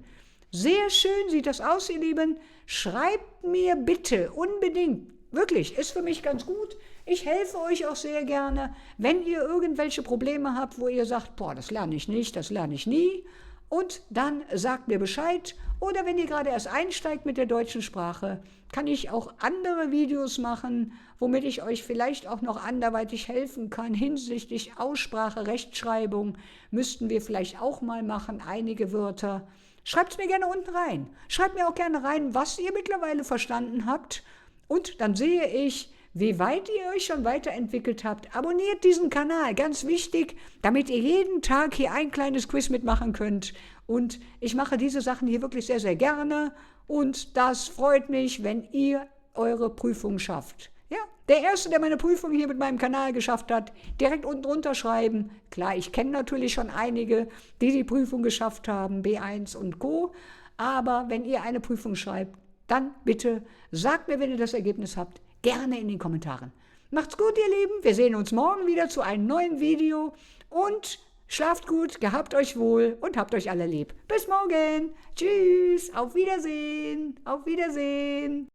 A: sehr schön sieht das aus, ihr Lieben. Schreibt mir bitte unbedingt, wirklich, ist für mich ganz gut. Ich helfe euch auch sehr gerne, wenn ihr irgendwelche Probleme habt, wo ihr sagt, boah, das lerne ich nicht, das lerne ich nie. Und dann sagt mir Bescheid. Oder wenn ihr gerade erst einsteigt mit der deutschen Sprache, kann ich auch andere Videos machen, womit ich euch vielleicht auch noch anderweitig helfen kann. Hinsichtlich Aussprache, Rechtschreibung müssten wir vielleicht auch mal machen, einige Wörter. Schreibt es mir gerne unten rein. Schreibt mir auch gerne rein, was ihr mittlerweile verstanden habt. Und dann sehe ich, wie weit ihr euch schon weiterentwickelt habt. Abonniert diesen Kanal, ganz wichtig, damit ihr jeden Tag hier ein kleines Quiz mitmachen könnt. Und ich mache diese Sachen hier wirklich sehr, sehr gerne. Und das freut mich, wenn ihr eure Prüfung schafft. Ja, der Erste, der meine Prüfung hier mit meinem Kanal geschafft hat, direkt unten drunter schreiben. Klar, ich kenne natürlich schon einige, die die Prüfung geschafft haben, B1 und Co. Aber wenn ihr eine Prüfung schreibt, dann bitte sagt mir, wenn ihr das Ergebnis habt, gerne in den Kommentaren. Macht's gut, ihr Lieben. Wir sehen uns morgen wieder zu einem neuen Video. Und schlaft gut, gehabt euch wohl und habt euch alle lieb. Bis morgen. Tschüss. Auf Wiedersehen. Auf Wiedersehen.